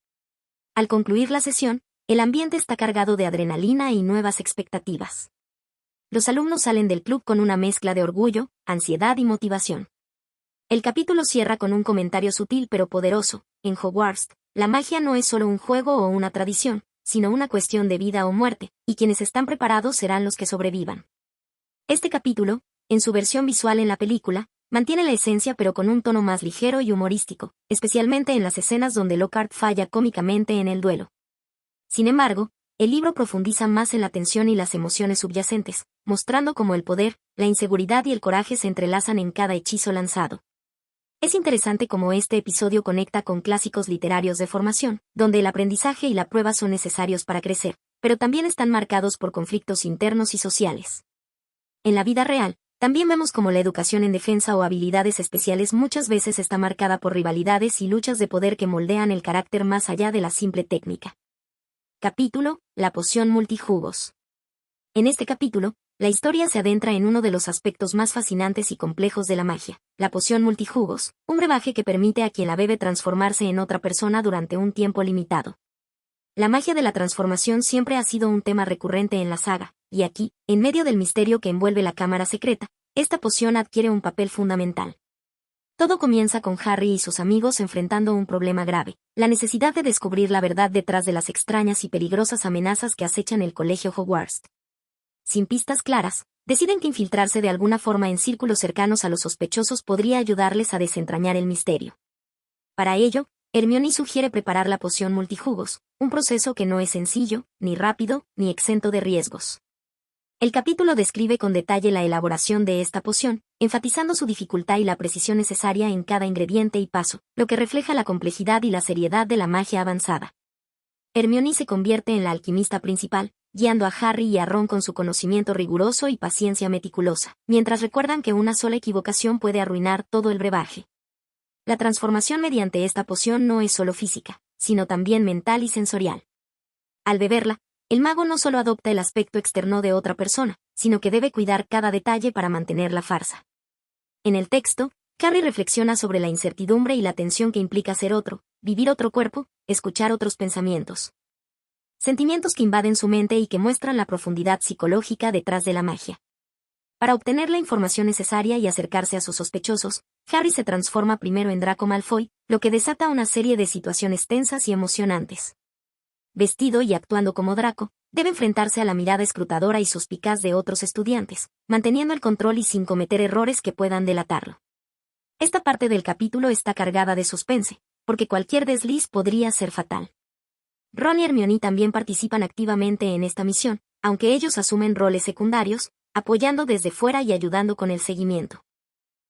Al concluir la sesión, el ambiente está cargado de adrenalina y nuevas expectativas. Los alumnos salen del club con una mezcla de orgullo, ansiedad y motivación. El capítulo cierra con un comentario sutil pero poderoso: en Hogwarts, la magia no es solo un juego o una tradición, sino una cuestión de vida o muerte, y quienes están preparados serán los que sobrevivan. Este capítulo, en su versión visual en la película, mantiene la esencia pero con un tono más ligero y humorístico, especialmente en las escenas donde Lockhart falla cómicamente en el duelo. Sin embargo, el libro profundiza más en la tensión y las emociones subyacentes, mostrando cómo el poder, la inseguridad y el coraje se entrelazan en cada hechizo lanzado. Es interesante cómo este episodio conecta con clásicos literarios de formación, donde el aprendizaje y la prueba son necesarios para crecer, pero también están marcados por conflictos internos y sociales. En la vida real, también vemos cómo la educación en defensa o habilidades especiales muchas veces está marcada por rivalidades y luchas de poder que moldean el carácter más allá de la simple técnica. Capítulo: La poción multijugos. En este capítulo, la historia se adentra en uno de los aspectos más fascinantes y complejos de la magia, la poción multijugos, un brebaje que permite a quien la bebe transformarse en otra persona durante un tiempo limitado. La magia de la transformación siempre ha sido un tema recurrente en la saga, y aquí, en medio del misterio que envuelve la cámara secreta, esta poción adquiere un papel fundamental. Todo comienza con Harry y sus amigos enfrentando un problema grave, la necesidad de descubrir la verdad detrás de las extrañas y peligrosas amenazas que acechan el colegio Hogwarts. Sin pistas claras, deciden que infiltrarse de alguna forma en círculos cercanos a los sospechosos podría ayudarles a desentrañar el misterio. Para ello, Hermione sugiere preparar la poción multijugos, un proceso que no es sencillo, ni rápido, ni exento de riesgos. El capítulo describe con detalle la elaboración de esta poción, enfatizando su dificultad y la precisión necesaria en cada ingrediente y paso, lo que refleja la complejidad y la seriedad de la magia avanzada. Hermione se convierte en la alquimista principal, guiando a Harry y a Ron con su conocimiento riguroso y paciencia meticulosa, mientras recuerdan que una sola equivocación puede arruinar todo el brebaje. La transformación mediante esta poción no es solo física, sino también mental y sensorial. Al beberla, el mago no solo adopta el aspecto externo de otra persona, sino que debe cuidar cada detalle para mantener la farsa. En el texto, Harry reflexiona sobre la incertidumbre y la tensión que implica ser otro, vivir otro cuerpo, escuchar otros pensamientos. Sentimientos que invaden su mente y que muestran la profundidad psicológica detrás de la magia. Para obtener la información necesaria y acercarse a sus sospechosos, Harry se transforma primero en Draco Malfoy, lo que desata una serie de situaciones tensas y emocionantes. Vestido y actuando como Draco, debe enfrentarse a la mirada escrutadora y suspicaz de otros estudiantes, manteniendo el control y sin cometer errores que puedan delatarlo. Esta parte del capítulo está cargada de suspense, porque cualquier desliz podría ser fatal. Ron y Hermione también participan activamente en esta misión, aunque ellos asumen roles secundarios, apoyando desde fuera y ayudando con el seguimiento.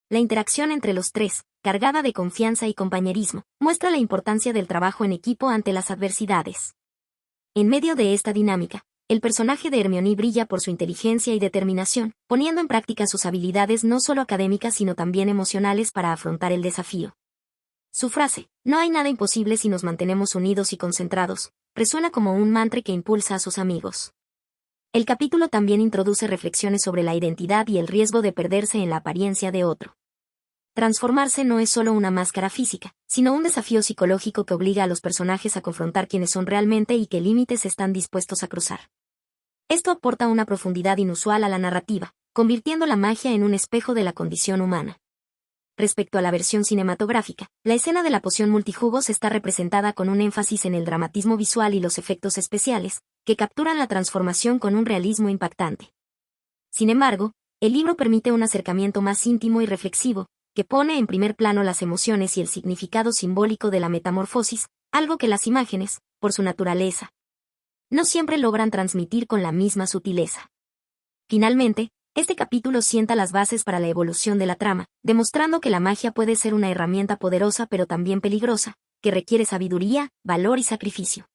La interacción entre los tres, cargada de confianza y compañerismo, muestra la importancia del trabajo en equipo ante las adversidades. En medio de esta dinámica, el personaje de Hermione brilla por su inteligencia y determinación, poniendo en práctica sus habilidades no solo académicas sino también emocionales para afrontar el desafío. Su frase, "No hay nada imposible si nos mantenemos unidos y concentrados", resuena como un mantra que impulsa a sus amigos. El capítulo también introduce reflexiones sobre la identidad y el riesgo de perderse en la apariencia de otro. Transformarse no es solo una máscara física, sino un desafío psicológico que obliga a los personajes a confrontar quiénes son realmente y qué límites están dispuestos a cruzar. Esto aporta una profundidad inusual a la narrativa, convirtiendo la magia en un espejo de la condición humana. Respecto a la versión cinematográfica, la escena de la poción multijugos está representada con un énfasis en el dramatismo visual y los efectos especiales, que capturan la transformación con un realismo impactante. Sin embargo, el libro permite un acercamiento más íntimo y reflexivo, que pone en primer plano las emociones y el significado simbólico de la metamorfosis, algo que las imágenes, por su naturaleza, no siempre logran transmitir con la misma sutileza. Finalmente, este capítulo sienta las bases para la evolución de la trama, demostrando que la magia puede ser una herramienta poderosa pero también peligrosa, que requiere sabiduría, valor y sacrificio.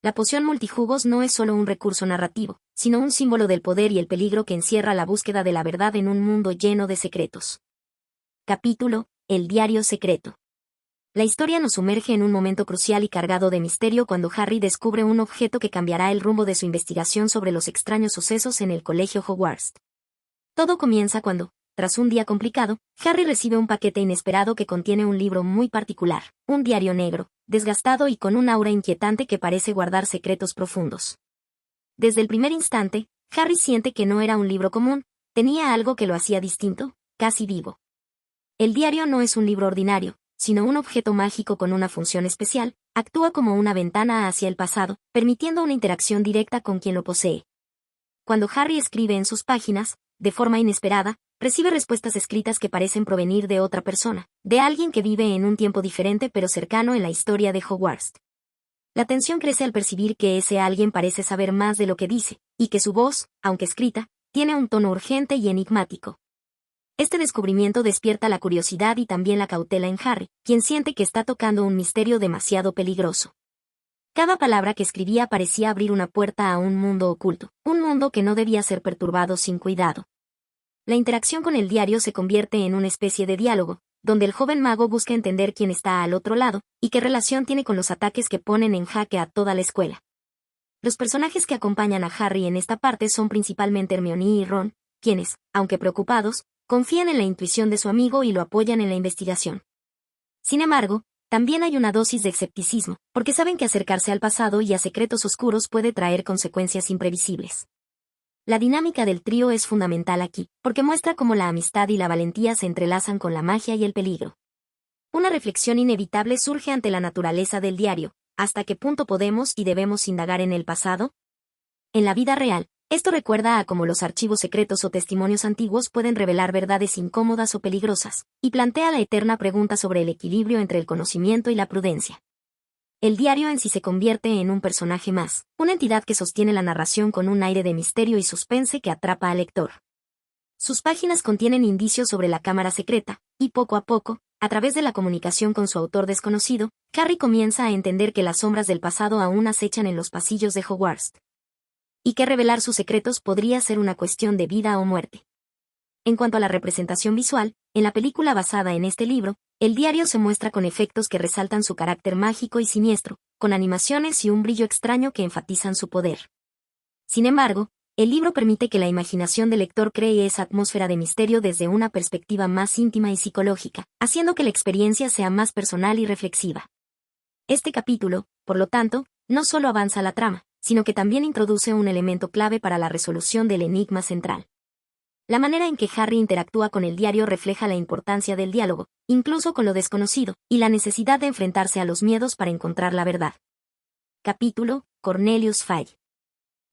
La poción multijugos no es solo un recurso narrativo, sino un símbolo del poder y el peligro que encierra la búsqueda de la verdad en un mundo lleno de secretos. Capítulo: El diario secreto. La historia nos sumerge en un momento crucial y cargado de misterio cuando Harry descubre un objeto que cambiará el rumbo de su investigación sobre los extraños sucesos en el colegio Hogwarts. Todo comienza cuando, tras un día complicado, Harry recibe un paquete inesperado que contiene un libro muy particular, un diario negro, desgastado y con un aura inquietante que parece guardar secretos profundos. Desde el primer instante, Harry siente que no era un libro común, tenía algo que lo hacía distinto, casi vivo. El diario no es un libro ordinario, sino un objeto mágico con una función especial, actúa como una ventana hacia el pasado, permitiendo una interacción directa con quien lo posee. Cuando Harry escribe en sus páginas, de forma inesperada, recibe respuestas escritas que parecen provenir de otra persona, de alguien que vive en un tiempo diferente pero cercano en la historia de Hogwarts. La tensión crece al percibir que ese alguien parece saber más de lo que dice, y que su voz, aunque escrita, tiene un tono urgente y enigmático. Este descubrimiento despierta la curiosidad y también la cautela en Harry, quien siente que está tocando un misterio demasiado peligroso. Cada palabra que escribía parecía abrir una puerta a un mundo oculto, un mundo que no debía ser perturbado sin cuidado. La interacción con el diario se convierte en una especie de diálogo, donde el joven mago busca entender quién está al otro lado, y qué relación tiene con los ataques que ponen en jaque a toda la escuela. Los personajes que acompañan a Harry en esta parte son principalmente Hermione y Ron, quienes, aunque preocupados, confían en la intuición de su amigo y lo apoyan en la investigación. Sin embargo, también hay una dosis de escepticismo, porque saben que acercarse al pasado y a secretos oscuros puede traer consecuencias imprevisibles. La dinámica del trío es fundamental aquí, porque muestra cómo la amistad y la valentía se entrelazan con la magia y el peligro. Una reflexión inevitable surge ante la naturaleza del diario: ¿hasta qué punto podemos y debemos indagar en el pasado? En la vida real, esto recuerda a cómo los archivos secretos o testimonios antiguos pueden revelar verdades incómodas o peligrosas, y plantea la eterna pregunta sobre el equilibrio entre el conocimiento y la prudencia. El diario en sí se convierte en un personaje más, una entidad que sostiene la narración con un aire de misterio y suspense que atrapa al lector. Sus páginas contienen indicios sobre la cámara secreta, y poco a poco, a través de la comunicación con su autor desconocido, Harry comienza a entender que las sombras del pasado aún acechan en los pasillos de Hogwarts. Y que revelar sus secretos podría ser una cuestión de vida o muerte. En cuanto a la representación visual, en la película basada en este libro, el diario se muestra con efectos que resaltan su carácter mágico y siniestro, con animaciones y un brillo extraño que enfatizan su poder. Sin embargo, el libro permite que la imaginación del lector cree esa atmósfera de misterio desde una perspectiva más íntima y psicológica, haciendo que la experiencia sea más personal y reflexiva. Este capítulo, por lo tanto, no solo avanza la trama, sino que también introduce un elemento clave para la resolución del enigma central. La manera en que Harry interactúa con el diario refleja la importancia del diálogo, incluso con lo desconocido, y la necesidad de enfrentarse a los miedos para encontrar la verdad. Capítulo: Cornelius Fudge.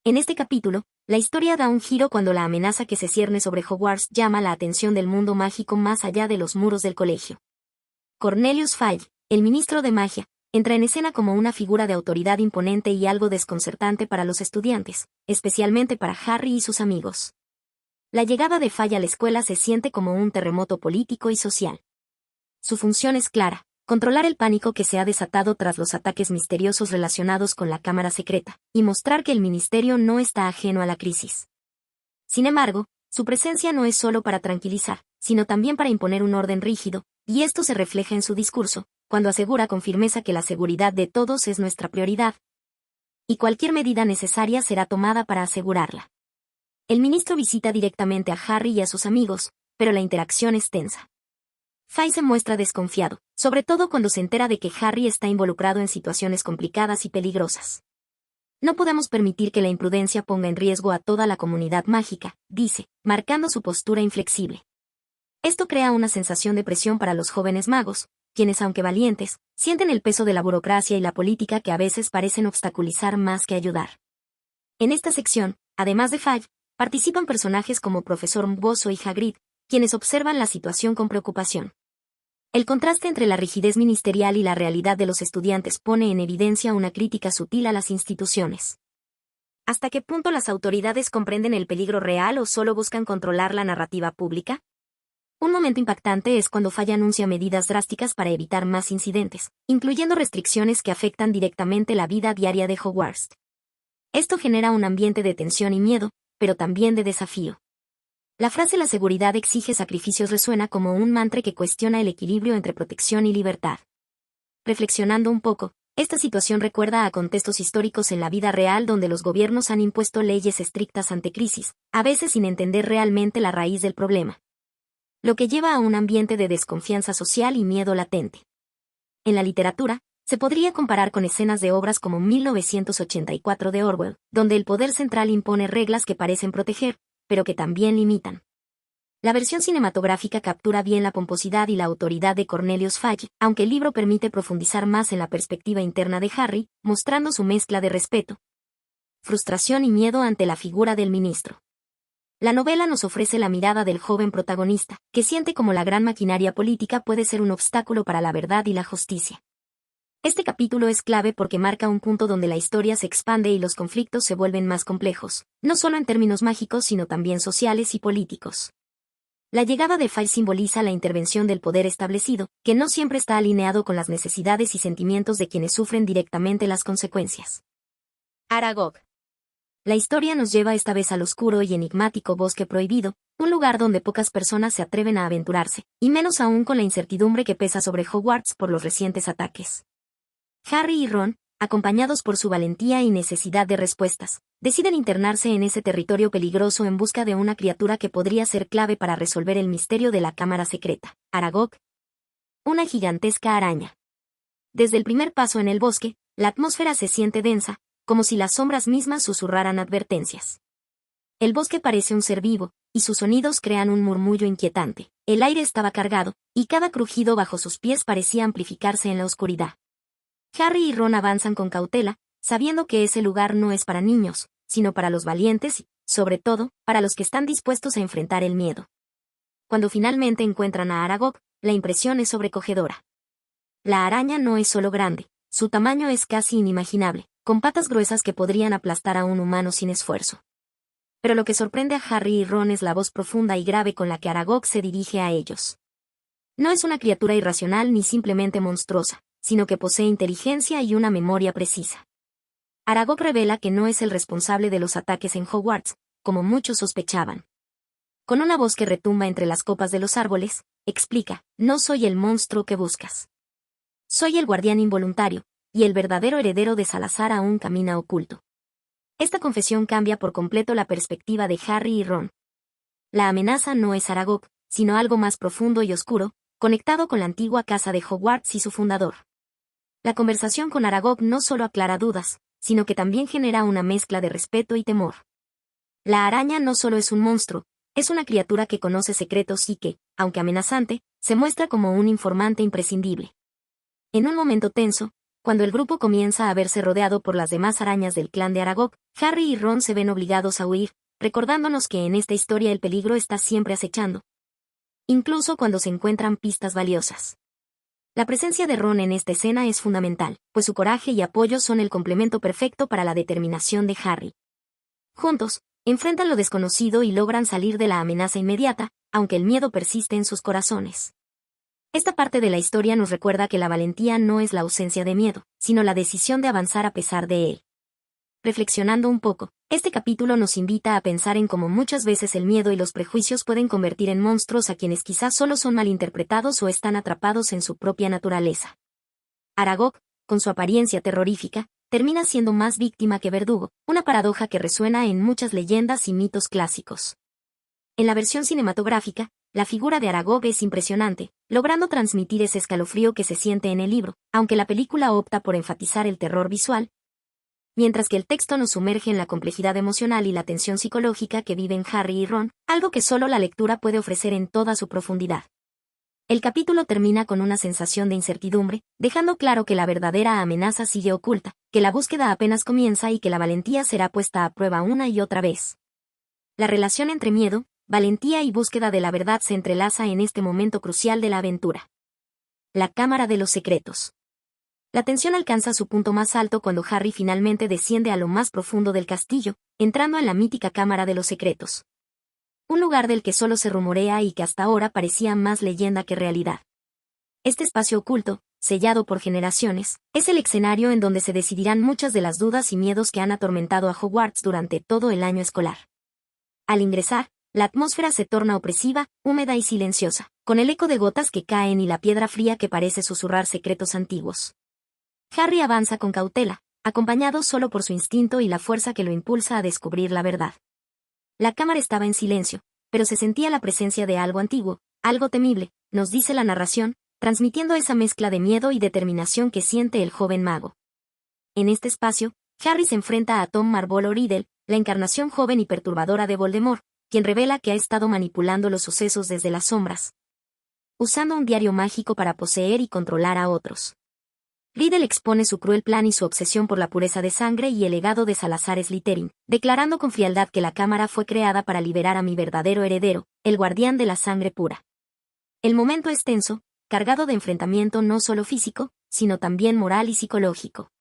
En este capítulo, la historia da un giro cuando la amenaza que se cierne sobre Hogwarts llama la atención del mundo mágico más allá de los muros del colegio. Cornelius Fudge, el ministro de magia, entra en escena como una figura de autoridad imponente y algo desconcertante para los estudiantes, especialmente para Harry y sus amigos. La llegada de Fudge a la escuela se siente como un terremoto político y social. Su función es clara: controlar el pánico que se ha desatado tras los ataques misteriosos relacionados con la cámara secreta, y mostrar que el ministerio no está ajeno a la crisis. Sin embargo, su presencia no es solo para tranquilizar, sino también para imponer un orden rígido, y esto se refleja en su discurso, cuando asegura con firmeza que la seguridad de todos es nuestra prioridad, y cualquier medida necesaria será tomada para asegurarla. El ministro visita directamente a Harry y a sus amigos, pero la interacción es tensa. Fay se muestra desconfiado, sobre todo cuando se entera de que Harry está involucrado en situaciones complicadas y peligrosas. No podemos permitir que la imprudencia ponga en riesgo a toda la comunidad mágica, dice, marcando su postura inflexible. Esto crea una sensación de presión para los jóvenes magos, quienes, aunque valientes, sienten el peso de la burocracia y la política que a veces parecen obstaculizar más que ayudar. En esta sección, además de Fay, participan personajes como Profesor Mbosso y Hagrid, quienes observan la situación con preocupación. El contraste entre la rigidez ministerial y la realidad de los estudiantes pone en evidencia una crítica sutil a las instituciones. ¿Hasta qué punto las autoridades comprenden el peligro real o solo buscan controlar la narrativa pública? Un momento impactante es cuando Fay anuncia medidas drásticas para evitar más incidentes, incluyendo restricciones que afectan directamente la vida diaria de Hogwarts. Esto genera un ambiente de tensión y miedo, pero también de desafío. La frase "la seguridad exige sacrificios" resuena como un mantra que cuestiona el equilibrio entre protección y libertad. Reflexionando un poco, esta situación recuerda a contextos históricos en la vida real donde los gobiernos han impuesto leyes estrictas ante crisis, a veces sin entender realmente la raíz del problema. Lo que lleva a un ambiente de desconfianza social y miedo latente. En la literatura, se podría comparar con escenas de obras como 1984 de Orwell, donde el poder central impone reglas que parecen proteger, pero que también limitan. La versión cinematográfica captura bien la pomposidad y la autoridad de Cornelius Fudge, aunque el libro permite profundizar más en la perspectiva interna de Harry, mostrando su mezcla de respeto, frustración y miedo ante la figura del ministro. La novela nos ofrece la mirada del joven protagonista, que siente como la gran maquinaria política puede ser un obstáculo para la verdad y la justicia. Este capítulo es clave porque marca un punto donde la historia se expande y los conflictos se vuelven más complejos, no solo en términos mágicos sino también sociales y políticos. La llegada de Fudge simboliza la intervención del poder establecido, que no siempre está alineado con las necesidades y sentimientos de quienes sufren directamente las consecuencias. Aragog. La historia nos lleva esta vez al oscuro y enigmático Bosque Prohibido, un lugar donde pocas personas se atreven a aventurarse, y menos aún con la incertidumbre que pesa sobre Hogwarts por los recientes ataques. Harry y Ron, acompañados por su valentía y necesidad de respuestas, deciden internarse en ese territorio peligroso en busca de una criatura que podría ser clave para resolver el misterio de la cámara secreta, Aragog. Una gigantesca araña. Desde el primer paso en el bosque, la atmósfera se siente densa, como si las sombras mismas susurraran advertencias. El bosque parece un ser vivo, y sus sonidos crean un murmullo inquietante. El aire estaba cargado, y cada crujido bajo sus pies parecía amplificarse en la oscuridad. Harry y Ron avanzan con cautela, sabiendo que ese lugar no es para niños, sino para los valientes y, sobre todo, para los que están dispuestos a enfrentar el miedo. Cuando finalmente encuentran a Aragog, la impresión es sobrecogedora. La araña no es solo grande, su tamaño es casi inimaginable, con patas gruesas que podrían aplastar a un humano sin esfuerzo. Pero lo que sorprende a Harry y Ron es la voz profunda y grave con la que Aragog se dirige a ellos. No es una criatura irracional ni simplemente monstruosa, sino que posee inteligencia y una memoria precisa. Aragog revela que no es el responsable de los ataques en Hogwarts, como muchos sospechaban. Con una voz que retumba entre las copas de los árboles, explica: "No soy el monstruo que buscas. Soy el guardián involuntario, y el verdadero heredero de Salazar aún camina oculto". Esta confesión cambia por completo la perspectiva de Harry y Ron. La amenaza no es Aragog, sino algo más profundo y oscuro, conectado con la antigua casa de Hogwarts y su fundador. La conversación con Aragog no solo aclara dudas, sino que también genera una mezcla de respeto y temor. La araña no solo es un monstruo, es una criatura que conoce secretos y que, aunque amenazante, se muestra como un informante imprescindible. En un momento tenso, cuando el grupo comienza a verse rodeado por las demás arañas del clan de Aragog, Harry y Ron se ven obligados a huir, recordándonos que en esta historia el peligro está siempre acechando, incluso cuando se encuentran pistas valiosas. La presencia de Ron en esta escena es fundamental, pues su coraje y apoyo son el complemento perfecto para la determinación de Harry. Juntos, enfrentan lo desconocido y logran salir de la amenaza inmediata, aunque el miedo persiste en sus corazones. Esta parte de la historia nos recuerda que la valentía no es la ausencia de miedo, sino la decisión de avanzar a pesar de él. Reflexionando un poco, este capítulo nos invita a pensar en cómo muchas veces el miedo y los prejuicios pueden convertir en monstruos a quienes quizás solo son malinterpretados o están atrapados en su propia naturaleza. Aragog, con su apariencia terrorífica, termina siendo más víctima que verdugo, una paradoja que resuena en muchas leyendas y mitos clásicos. En la versión cinematográfica, la figura de Aragog es impresionante, logrando transmitir ese escalofrío que se siente en el libro, aunque la película opta por enfatizar el terror visual, mientras que el texto nos sumerge en la complejidad emocional y la tensión psicológica que viven Harry y Ron, algo que solo la lectura puede ofrecer en toda su profundidad. El capítulo termina con una sensación de incertidumbre, dejando claro que la verdadera amenaza sigue oculta, que la búsqueda apenas comienza y que la valentía será puesta a prueba una y otra vez. La relación entre miedo, valentía y búsqueda de la verdad se entrelaza en este momento crucial de la aventura. La Cámara de los Secretos. La tensión alcanza su punto más alto cuando Harry finalmente desciende a lo más profundo del castillo, entrando en la mítica Cámara de los Secretos. Un lugar del que solo se rumorea y que hasta ahora parecía más leyenda que realidad. Este espacio oculto, sellado por generaciones, es el escenario en donde se decidirán muchas de las dudas y miedos que han atormentado a Hogwarts durante todo el año escolar. Al ingresar, la atmósfera se torna opresiva, húmeda y silenciosa, con el eco de gotas que caen y la piedra fría que parece susurrar secretos antiguos. Harry avanza con cautela, acompañado solo por su instinto y la fuerza que lo impulsa a descubrir la verdad. La cámara estaba en silencio, pero se sentía la presencia de algo antiguo, algo temible, nos dice la narración, transmitiendo esa mezcla de miedo y determinación que siente el joven mago. En este espacio, Harry se enfrenta a Tom Marvolo Riddle, la encarnación joven y perturbadora de Voldemort, quien revela que ha estado manipulando los sucesos desde las sombras, usando un diario mágico para poseer y controlar a otros. Riddle expone su cruel plan y su obsesión por la pureza de sangre y el legado de Salazar Slytherin, declarando con frialdad que la cámara fue creada para liberar a mi verdadero heredero, el guardián de la sangre pura. El momento es tenso, cargado de enfrentamiento no solo físico, sino también moral y psicológico.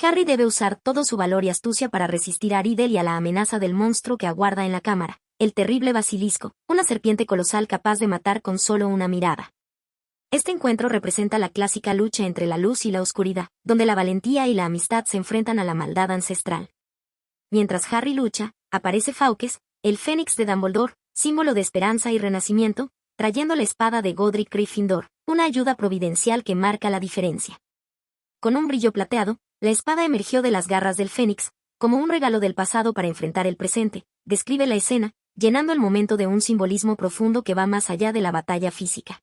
Harry debe usar todo su valor y astucia para resistir a Riddle y a la amenaza del monstruo que aguarda en la cámara, el terrible basilisco, una serpiente colosal capaz de matar con solo una mirada. Este encuentro representa la clásica lucha entre la luz y la oscuridad, donde la valentía y la amistad se enfrentan a la maldad ancestral. Mientras Harry lucha, aparece Fawkes, el Fénix de Dumbledore, símbolo de esperanza y renacimiento, trayendo la espada de Godric Gryffindor, una ayuda providencial que marca la diferencia. Con un brillo plateado, la espada emergió de las garras del Fénix, como un regalo del pasado para enfrentar el presente, describe la escena, llenando el momento de un simbolismo profundo que va más allá de la batalla física.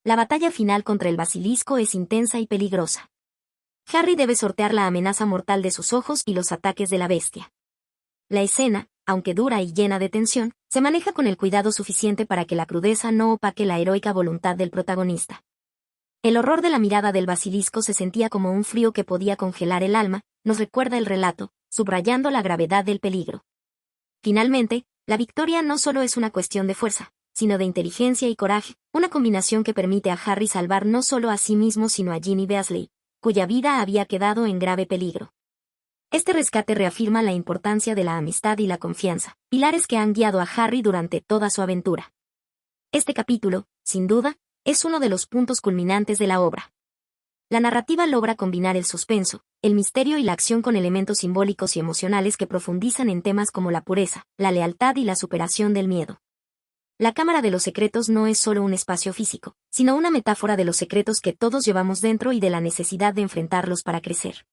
La batalla final contra el basilisco es intensa y peligrosa. Harry debe sortear la amenaza mortal de sus ojos y los ataques de la bestia. La escena, aunque dura y llena de tensión, se maneja con el cuidado suficiente para que la crudeza no opaque la heroica voluntad del protagonista. El horror de la mirada del basilisco se sentía como un frío que podía congelar el alma, nos recuerda el relato, subrayando la gravedad del peligro. Finalmente, la victoria no solo es una cuestión de fuerza, sino de inteligencia y coraje, una combinación que permite a Harry salvar no solo a sí mismo sino a Ginny Weasley, cuya vida había quedado en grave peligro. Este rescate reafirma la importancia de la amistad y la confianza, pilares que han guiado a Harry durante toda su aventura. Este capítulo, sin duda, es uno de los puntos culminantes de la obra. La narrativa logra combinar el suspenso, el misterio y la acción con elementos simbólicos y emocionales que profundizan en temas como la pureza, la lealtad y la superación del miedo. La Cámara de los Secretos no es solo un espacio físico, sino una metáfora de los secretos que todos llevamos dentro y de la necesidad de enfrentarlos para crecer.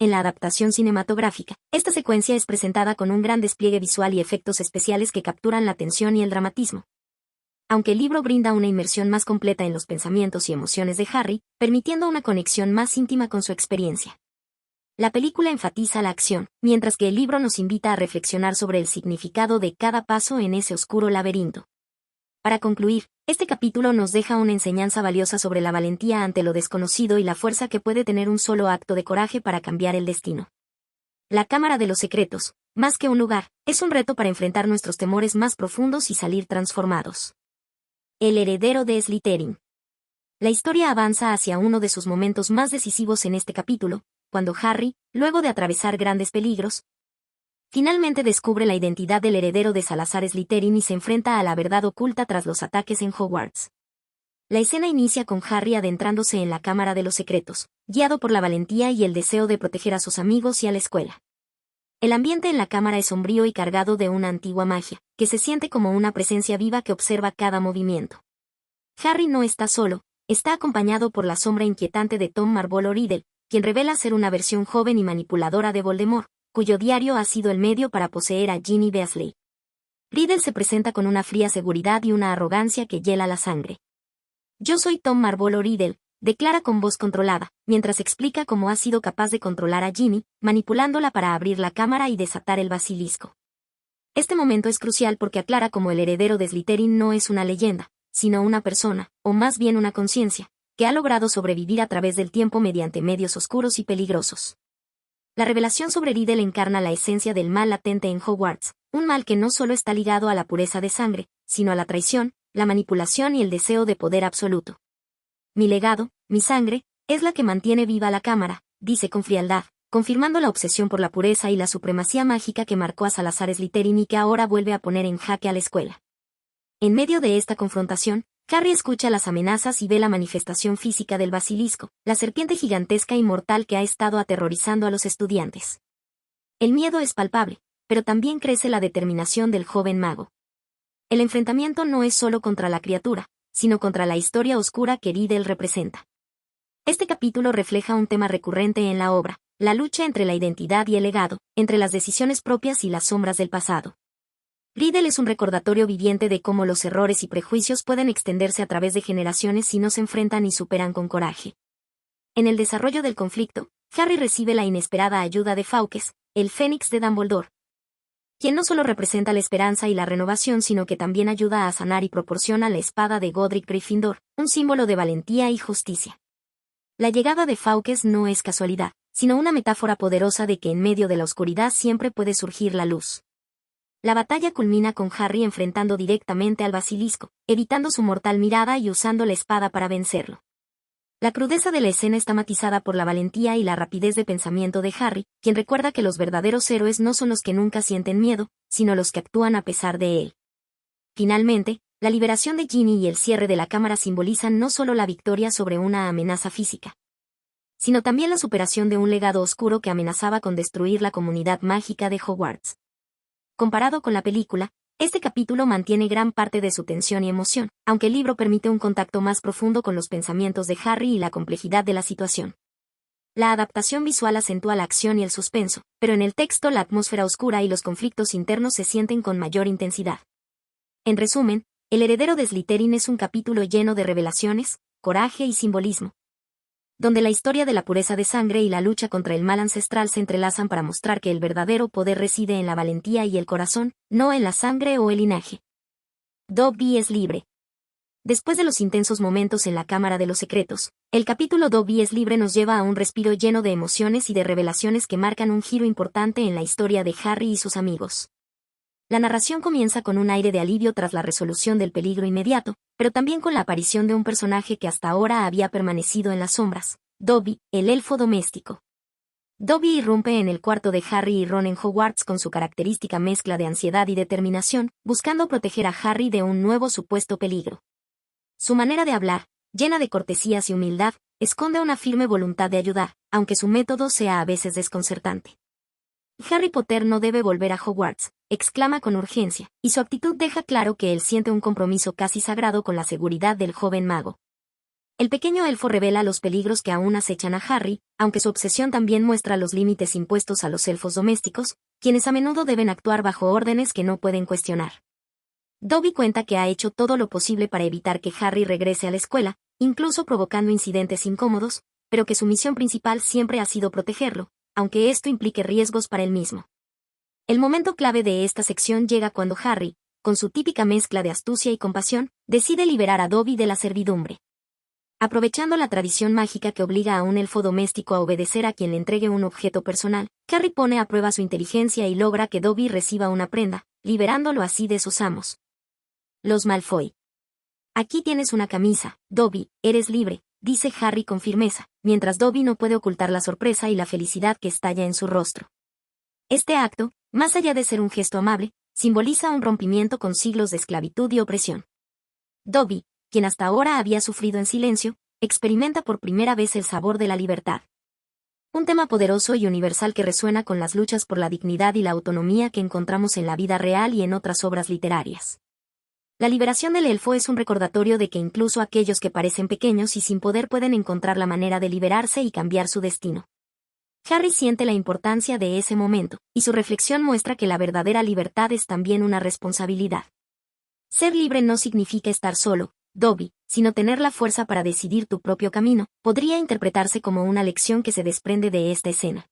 En la adaptación cinematográfica, esta secuencia es presentada con un gran despliegue visual y efectos especiales que capturan la tensión y el dramatismo. Aunque el libro brinda una inmersión más completa en los pensamientos y emociones de Harry, permitiendo una conexión más íntima con su experiencia. La película enfatiza la acción, mientras que el libro nos invita a reflexionar sobre el significado de cada paso en ese oscuro laberinto. Para concluir, este capítulo nos deja una enseñanza valiosa sobre la valentía ante lo desconocido y la fuerza que puede tener un solo acto de coraje para cambiar el destino. La Cámara de los Secretos, más que un lugar, es un reto para enfrentar nuestros temores más profundos y salir transformados. El heredero de Slytherin. La historia avanza hacia uno de sus momentos más decisivos en este capítulo, cuando Harry, luego de atravesar grandes peligros, finalmente descubre la identidad del heredero de Salazar Slytherin y se enfrenta a la verdad oculta tras los ataques en Hogwarts. La escena inicia con Harry adentrándose en la Cámara de los Secretos, guiado por la valentía y el deseo de proteger a sus amigos y a la escuela. El ambiente en la cámara es sombrío y cargado de una antigua magia, que se siente como una presencia viva que observa cada movimiento. Harry no está solo, está acompañado por la sombra inquietante de Tom Marvolo Riddle, quien revela ser una versión joven y manipuladora de Voldemort, cuyo diario ha sido el medio para poseer a Ginny Weasley. Riddle se presenta con una fría seguridad y una arrogancia que hiela la sangre. «Yo soy Tom Marvolo Riddle», declara con voz controlada, mientras explica cómo ha sido capaz de controlar a Ginny, manipulándola para abrir la cámara y desatar el basilisco. Este momento es crucial porque aclara cómo el heredero de Slytherin no es una leyenda, sino una persona, o más bien una conciencia, que ha logrado sobrevivir a través del tiempo mediante medios oscuros y peligrosos. La revelación sobre Riddle encarna la esencia del mal latente en Hogwarts, un mal que no solo está ligado a la pureza de sangre, sino a la traición, la manipulación y el deseo de poder absoluto. «Mi legado, mi sangre, es la que mantiene viva la cámara», dice con frialdad, confirmando la obsesión por la pureza y la supremacía mágica que marcó a Salazar Slytherin y que ahora vuelve a poner en jaque a la escuela. En medio de esta confrontación, Harry escucha las amenazas y ve la manifestación física del basilisco, la serpiente gigantesca y mortal que ha estado aterrorizando a los estudiantes. El miedo es palpable, pero también crece la determinación del joven mago. El enfrentamiento no es solo contra la criatura, sino contra la historia oscura que Riddle representa. Este capítulo refleja un tema recurrente en la obra, la lucha entre la identidad y el legado, entre las decisiones propias y las sombras del pasado. Riddle es un recordatorio viviente de cómo los errores y prejuicios pueden extenderse a través de generaciones si no se enfrentan y superan con coraje. En el desarrollo del conflicto, Harry recibe la inesperada ayuda de Fawkes, el Fénix de Dumbledore, quien no solo representa la esperanza y la renovación sino que también ayuda a sanar y proporciona la espada de Godric Gryffindor, un símbolo de valentía y justicia. La llegada de Fawkes no es casualidad, sino una metáfora poderosa de que en medio de la oscuridad siempre puede surgir la luz. La batalla culmina con Harry enfrentando directamente al basilisco, evitando su mortal mirada y usando la espada para vencerlo. La crudeza de la escena está matizada por la valentía y la rapidez de pensamiento de Harry, quien recuerda que los verdaderos héroes no son los que nunca sienten miedo, sino los que actúan a pesar de él. Finalmente, la liberación de Ginny y el cierre de la cámara simbolizan no solo la victoria sobre una amenaza física, sino también la superación de un legado oscuro que amenazaba con destruir la comunidad mágica de Hogwarts. Comparado con la película, este capítulo mantiene gran parte de su tensión y emoción, aunque el libro permite un contacto más profundo con los pensamientos de Harry y la complejidad de la situación. La adaptación visual acentúa la acción y el suspenso, pero en el texto la atmósfera oscura y los conflictos internos se sienten con mayor intensidad. En resumen, El heredero de Slytherin es un capítulo lleno de revelaciones, coraje y simbolismo, donde la historia de la pureza de sangre y la lucha contra el mal ancestral se entrelazan para mostrar que el verdadero poder reside en la valentía y el corazón, no en la sangre o el linaje. Dobby es libre. Después de los intensos momentos en la Cámara de los Secretos, el capítulo Dobby es libre nos lleva a un respiro lleno de emociones y de revelaciones que marcan un giro importante en la historia de Harry y sus amigos. La narración comienza con un aire de alivio tras la resolución del peligro inmediato, pero también con la aparición de un personaje que hasta ahora había permanecido en las sombras, Dobby, el elfo doméstico. Dobby irrumpe en el cuarto de Harry y Ron en Hogwarts con su característica mezcla de ansiedad y determinación, buscando proteger a Harry de un nuevo supuesto peligro. Su manera de hablar, llena de cortesías y humildad, esconde una firme voluntad de ayudar, aunque su método sea a veces desconcertante. Harry Potter no debe volver a Hogwarts, exclama con urgencia, y su actitud deja claro que él siente un compromiso casi sagrado con la seguridad del joven mago. El pequeño elfo revela los peligros que aún acechan a Harry, aunque su obsesión también muestra los límites impuestos a los elfos domésticos, quienes a menudo deben actuar bajo órdenes que no pueden cuestionar. Dobby cuenta que ha hecho todo lo posible para evitar que Harry regrese a la escuela, incluso provocando incidentes incómodos, pero que su misión principal siempre ha sido protegerlo, aunque esto implique riesgos para él mismo. El momento clave de esta sección llega cuando Harry, con su típica mezcla de astucia y compasión, decide liberar a Dobby de la servidumbre. Aprovechando la tradición mágica que obliga a un elfo doméstico a obedecer a quien le entregue un objeto personal, Harry pone a prueba su inteligencia y logra que Dobby reciba una prenda, liberándolo así de sus amos, los Malfoy. Aquí tienes una camisa, Dobby, eres libre, dice Harry con firmeza, mientras Dobby no puede ocultar la sorpresa y la felicidad que estalla en su rostro. Este acto, más allá de ser un gesto amable, simboliza un rompimiento con siglos de esclavitud y opresión. Dobby, quien hasta ahora había sufrido en silencio, experimenta por primera vez el sabor de la libertad. Un tema poderoso y universal que resuena con las luchas por la dignidad y la autonomía que encontramos en la vida real y en otras obras literarias. La liberación del elfo es un recordatorio de que incluso aquellos que parecen pequeños y sin poder pueden encontrar la manera de liberarse y cambiar su destino. Harry siente la importancia de ese momento, y su reflexión muestra que la verdadera libertad es también una responsabilidad. Ser libre no significa estar solo, Dobby, sino tener la fuerza para decidir tu propio camino, podría interpretarse como una lección que se desprende de esta escena.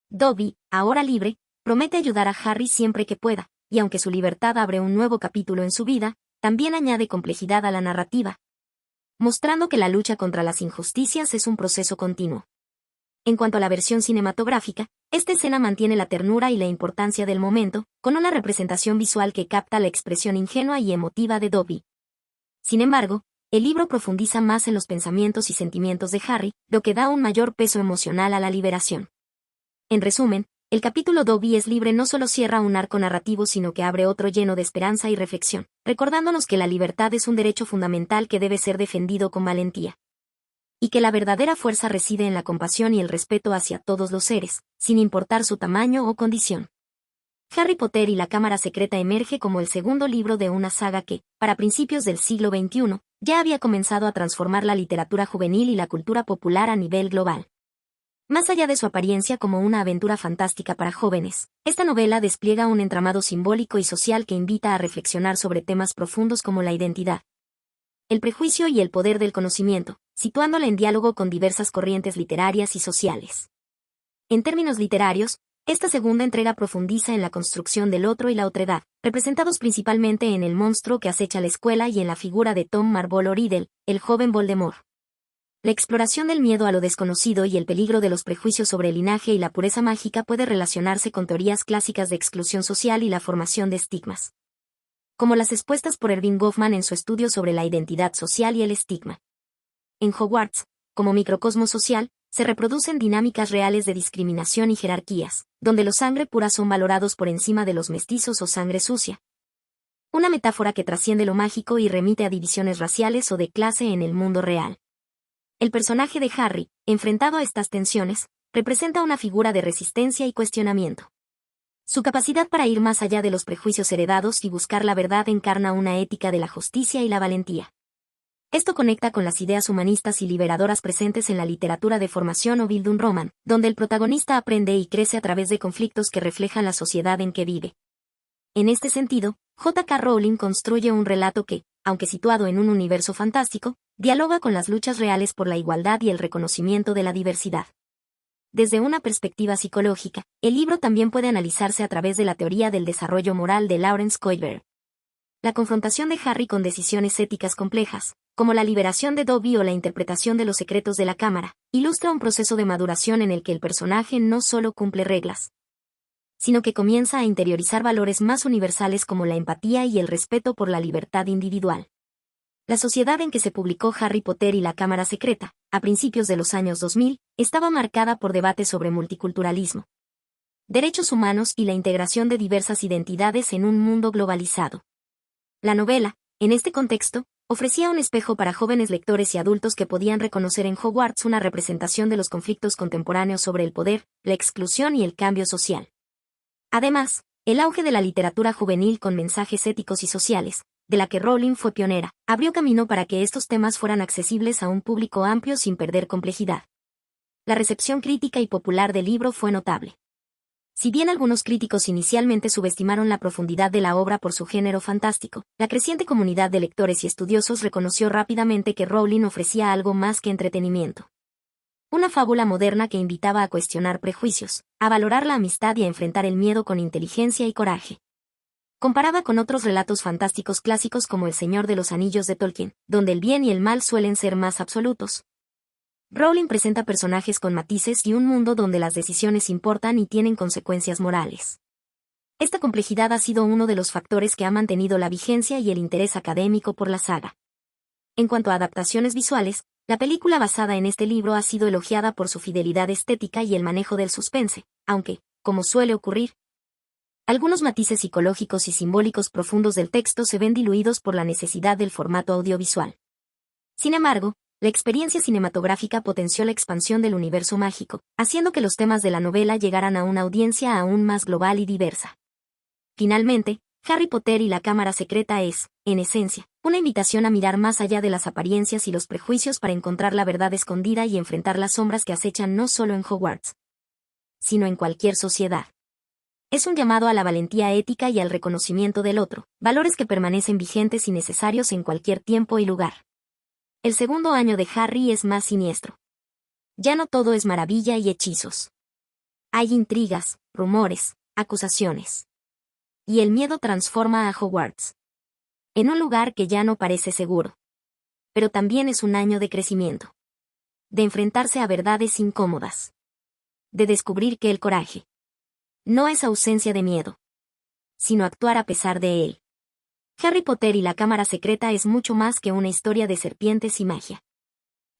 Dobby, ahora libre, promete ayudar a Harry siempre que pueda, y aunque su libertad abre un nuevo capítulo en su vida, también añade complejidad a la narrativa, mostrando que la lucha contra las injusticias es un proceso continuo. En cuanto a la versión cinematográfica, esta escena mantiene la ternura y la importancia del momento, con una representación visual que capta la expresión ingenua y emotiva de Dobby. Sin embargo, el libro profundiza más en los pensamientos y sentimientos de Harry, lo que da un mayor peso emocional a la liberación. En resumen, el capítulo Dobby es libre no solo cierra un arco narrativo sino que abre otro lleno de esperanza y reflexión, recordándonos que la libertad es un derecho fundamental que debe ser defendido con valentía. Y que la verdadera fuerza reside en la compasión y el respeto hacia todos los seres, sin importar su tamaño o condición. Harry Potter y la Cámara Secreta emerge como el segundo libro de una saga que, para principios del siglo XXI, ya había comenzado a transformar la literatura juvenil y la cultura popular a nivel global. Más allá de su apariencia como una aventura fantástica para jóvenes, esta novela despliega un entramado simbólico y social que invita a reflexionar sobre temas profundos como la identidad, el prejuicio y el poder del conocimiento, situándola en diálogo con diversas corrientes literarias y sociales. En términos literarios, esta segunda entrega profundiza en la construcción del otro y la otredad, representados principalmente en el monstruo que acecha la escuela y en la figura de Tom Marvolo Riddle, el joven Voldemort. La exploración del miedo a lo desconocido y el peligro de los prejuicios sobre el linaje y la pureza mágica puede relacionarse con teorías clásicas de exclusión social y la formación de estigmas, como las expuestas por Erving Goffman en su estudio sobre la identidad social y el estigma. En Hogwarts, como microcosmo social, se reproducen dinámicas reales de discriminación y jerarquías, donde los sangre pura son valorados por encima de los mestizos o sangre sucia. Una metáfora que trasciende lo mágico y remite a divisiones raciales o de clase en el mundo real. El personaje de Harry, enfrentado a estas tensiones, representa una figura de resistencia y cuestionamiento. Su capacidad para ir más allá de los prejuicios heredados y buscar la verdad encarna una ética de la justicia y la valentía. Esto conecta con las ideas humanistas y liberadoras presentes en la literatura de formación o Bildungsroman, donde el protagonista aprende y crece a través de conflictos que reflejan la sociedad en que vive. En este sentido, J.K. Rowling construye un relato que, aunque situado en un universo fantástico, dialoga con las luchas reales por la igualdad y el reconocimiento de la diversidad. Desde una perspectiva psicológica, el libro también puede analizarse a través de la teoría del desarrollo moral de Lawrence Kohlberg. La confrontación de Harry con decisiones éticas complejas, como la liberación de Dobby o la interpretación de los secretos de la cámara, ilustra un proceso de maduración en el que el personaje no solo cumple reglas, sino que comienza a interiorizar valores más universales como la empatía y el respeto por la libertad individual. La sociedad en que se publicó Harry Potter y la Cámara Secreta, a principios de los años 2000, estaba marcada por debates sobre multiculturalismo, derechos humanos y la integración de diversas identidades en un mundo globalizado. La novela, en este contexto, ofrecía un espejo para jóvenes lectores y adultos que podían reconocer en Hogwarts una representación de los conflictos contemporáneos sobre el poder, la exclusión y el cambio social. Además, el auge de la literatura juvenil con mensajes éticos y sociales, de la que Rowling fue pionera, abrió camino para que estos temas fueran accesibles a un público amplio sin perder complejidad. La recepción crítica y popular del libro fue notable. Si bien algunos críticos inicialmente subestimaron la profundidad de la obra por su género fantástico, la creciente comunidad de lectores y estudiosos reconoció rápidamente que Rowling ofrecía algo más que entretenimiento. Una fábula moderna que invitaba a cuestionar prejuicios, a valorar la amistad y a enfrentar el miedo con inteligencia y coraje. Comparaba con otros relatos fantásticos clásicos como El Señor de los Anillos de Tolkien, donde el bien y el mal suelen ser más absolutos. Rowling presenta personajes con matices y un mundo donde las decisiones importan y tienen consecuencias morales. Esta complejidad ha sido uno de los factores que ha mantenido la vigencia y el interés académico por la saga. En cuanto a adaptaciones visuales, la película basada en este libro ha sido elogiada por su fidelidad estética y el manejo del suspense, aunque, como suele ocurrir, algunos matices psicológicos y simbólicos profundos del texto se ven diluidos por la necesidad del formato audiovisual. Sin embargo, la experiencia cinematográfica potenció la expansión del universo mágico, haciendo que los temas de la novela llegaran a una audiencia aún más global y diversa. Finalmente, Harry Potter y la Cámara Secreta es, en esencia, una invitación a mirar más allá de las apariencias y los prejuicios para encontrar la verdad escondida y enfrentar las sombras que acechan no solo en Hogwarts, sino en cualquier sociedad. Es un llamado a la valentía ética y al reconocimiento del otro, valores que permanecen vigentes y necesarios en cualquier tiempo y lugar. El segundo año de Harry es más siniestro. Ya no todo es maravilla y hechizos. Hay intrigas, rumores, acusaciones. Y el miedo transforma a Hogwarts en un lugar que ya no parece seguro. Pero también es un año de crecimiento. De enfrentarse a verdades incómodas. De descubrir que el coraje no es ausencia de miedo, sino actuar a pesar de él. Harry Potter y la Cámara Secreta es mucho más que una historia de serpientes y magia.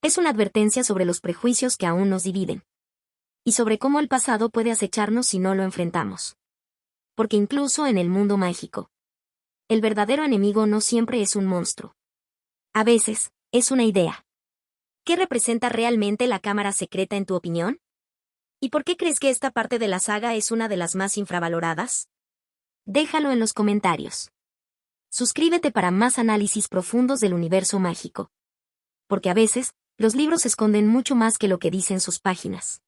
Es una advertencia sobre los prejuicios que aún nos dividen. Y sobre cómo el pasado puede acecharnos si no lo enfrentamos. Porque incluso en el mundo mágico, el verdadero enemigo no siempre es un monstruo. A veces, es una idea. ¿Qué representa realmente la Cámara Secreta en tu opinión? ¿Y por qué crees que esta parte de la saga es una de las más infravaloradas? Déjalo en los comentarios. Suscríbete para más análisis profundos del universo mágico. Porque a veces, los libros esconden mucho más que lo que dicen sus páginas.